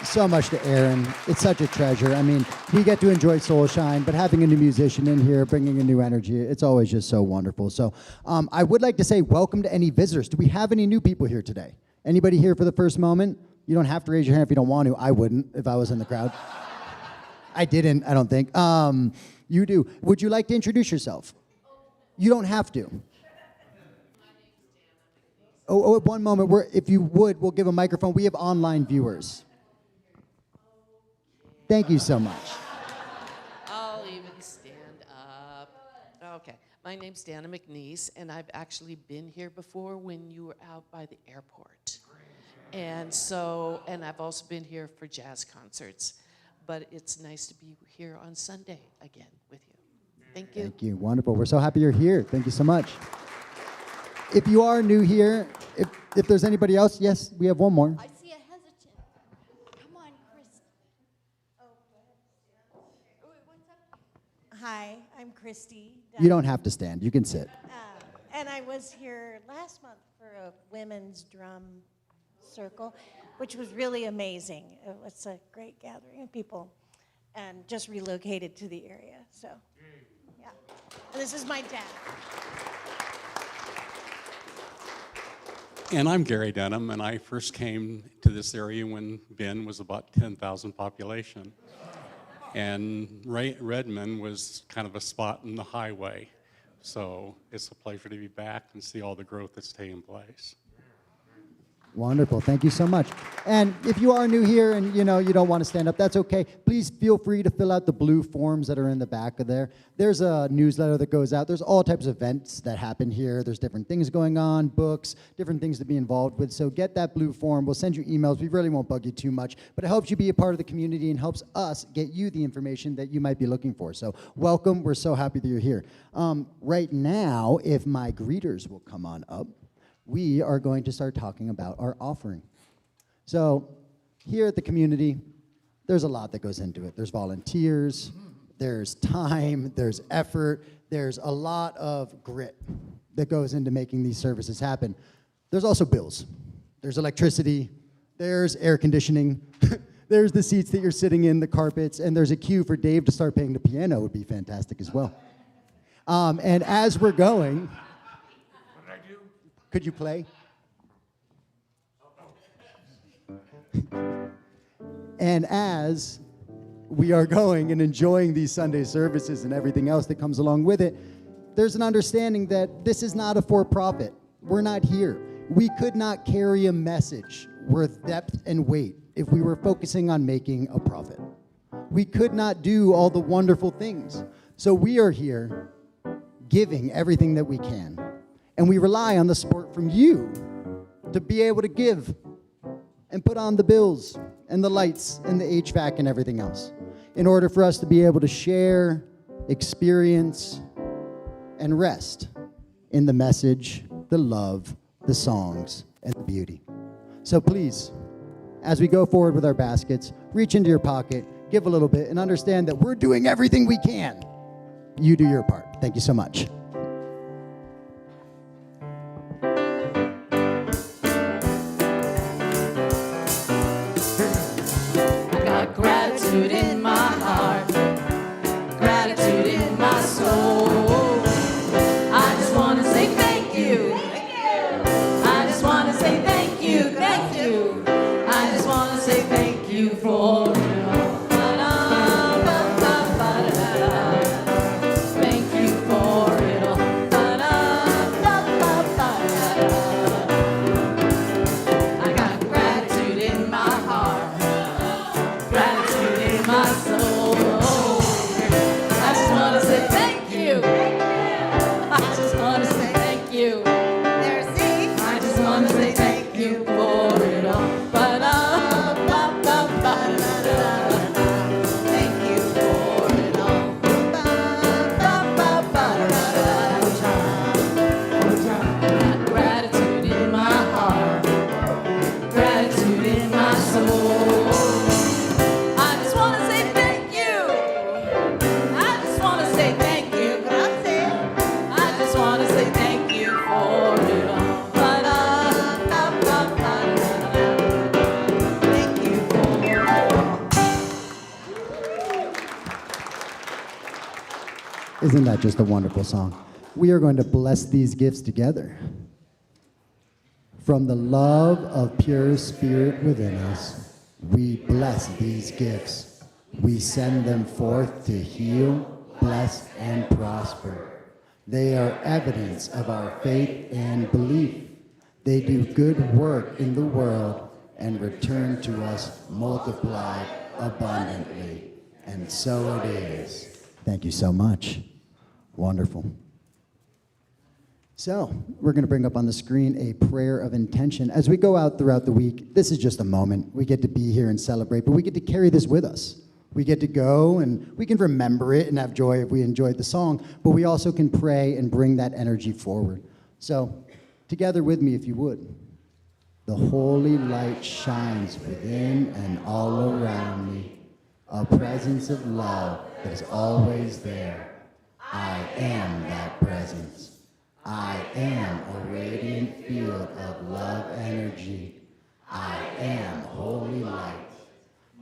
So much to Aaron. It's such a treasure. I mean, we get to enjoy Soul Shine, but having a new musician in here, bringing a new energy, it's always just so wonderful. So I would like to say welcome to any visitors. Do we have any new people here today? Anybody here for the first moment? You don't have to raise your hand if you don't want to. I wouldn't if I was in the crowd. I didn't, I don't think. You do. Would you like to introduce yourself? You don't have to. Oh, one moment. If you would, we'll give a microphone. We have online viewers. Thank you so much. I'll even stand up. Okay. My name's Dana McNeese, and I've actually been here before when you were out by the airport. And I've also been here for jazz concerts. But it's nice to be here on Sunday again with you. Thank you. Thank you. Wonderful. We're so happy you're here. Thank you so much. If you are new here, if there's anybody else, yes, we have one more. I see a hesitant. Come on, Chris. Oh, what's up? Hi, I'm Christy. You don't have to stand. You can sit. And I was here last month for a women's drum circle, which was really amazing. It was a great gathering of people and just relocated to the area. So, yeah. And this is my dad. And I'm Gary Denham, and I first came to this area when Ben was about 10,000 population. And Redmond was kind of a spot in the highway. So it's a pleasure to be back and see all the growth that's taking place. Wonderful. Thank you so much. And if you are new here and you don't want to stand up, that's okay. Please feel free to fill out the blue forms that are in the back of there. There's a newsletter that goes out. There's all types of events that happen here. There's different things going on, books, different things to be involved with. So get that blue form. We'll send you emails. We really won't bug you too much, but it helps you be a part of the community and helps us get you the information that you might be looking for. So welcome. We're so happy that you're here. Right now, if my greeters will come on up, we are going to start talking about our offering. So here at the community, there's a lot that goes into it. There's volunteers, there's time, there's effort, there's a lot of grit that goes into making these services happen. There's also bills. There's electricity, there's air conditioning, there's the seats that you're sitting in, the carpets, and there's a queue for Dave to start playing the piano would be fantastic as well. And as we're going, What did I do? could you play? And as we are going and enjoying these Sunday services and everything else that comes along with it, there's an understanding that this is not a for-profit. We're not here. We could not carry a message worth depth and weight if we were focusing on making a profit. We could not do all the wonderful things. So we are here giving everything that we can. And we rely on the support from you to be able to give and put on the bills and the lights and the HVAC and everything else in order for us to be able to share, experience, and rest in the message, the love, the songs, and the beauty. So please, as we go forward with our baskets, reach into your pocket, give a little bit, and understand that we're doing everything we can. You do your part. Thank you so much. Gratitude in my heart, gratitude in my soul. I just want to say thank you. I just want to say thank you, thank you. I just want to say thank you for it all. Thank you for it all. I got gratitude in my heart, gratitude in my soul. I just want to say thank you. I just want to say thank you. I just want to say thank you for it all. Thank you for it all. Got gratitude in my heart, gratitude in my soul. I just want to say thank you. I just want to say thank you. I just want to say thank you for it all. Thank you for it all. Isn't that just a wonderful song? We are going to bless these gifts together. From the love of pure spirit within us, we bless these gifts. We send them forth to heal, bless, and prosper. They are evidence of our faith and belief. They do good work in the world and return to us multiplied abundantly. And so it is. Thank you so much. Wonderful. So, we're going to bring up on the screen a prayer of intention. As we go out throughout the week, this is just a moment. We get to be here and celebrate, but we get to carry this with us. We get to go and we can remember it and have joy if we enjoyed the song, but we also can pray and bring that energy forward. So, together with me, if you would. The holy light shines within and all around me, a presence of love that is always there. I am that presence. I am a radiant field of love energy. I am holy light.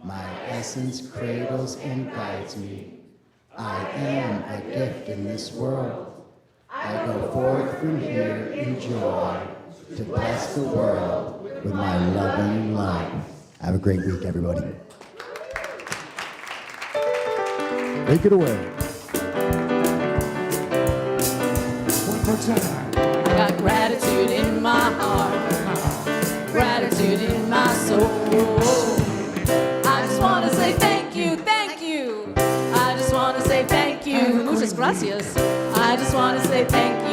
My essence cradles and guides me. I am a gift in this world. I go forth from here in joy to bless the world with my loving light. Have a great week, everybody. Take it away. I got gratitude in my heart, gratitude in my soul. I just want to say thank you, thank you. I just want to say thank you. Muchas gracias. I just want to say thank you.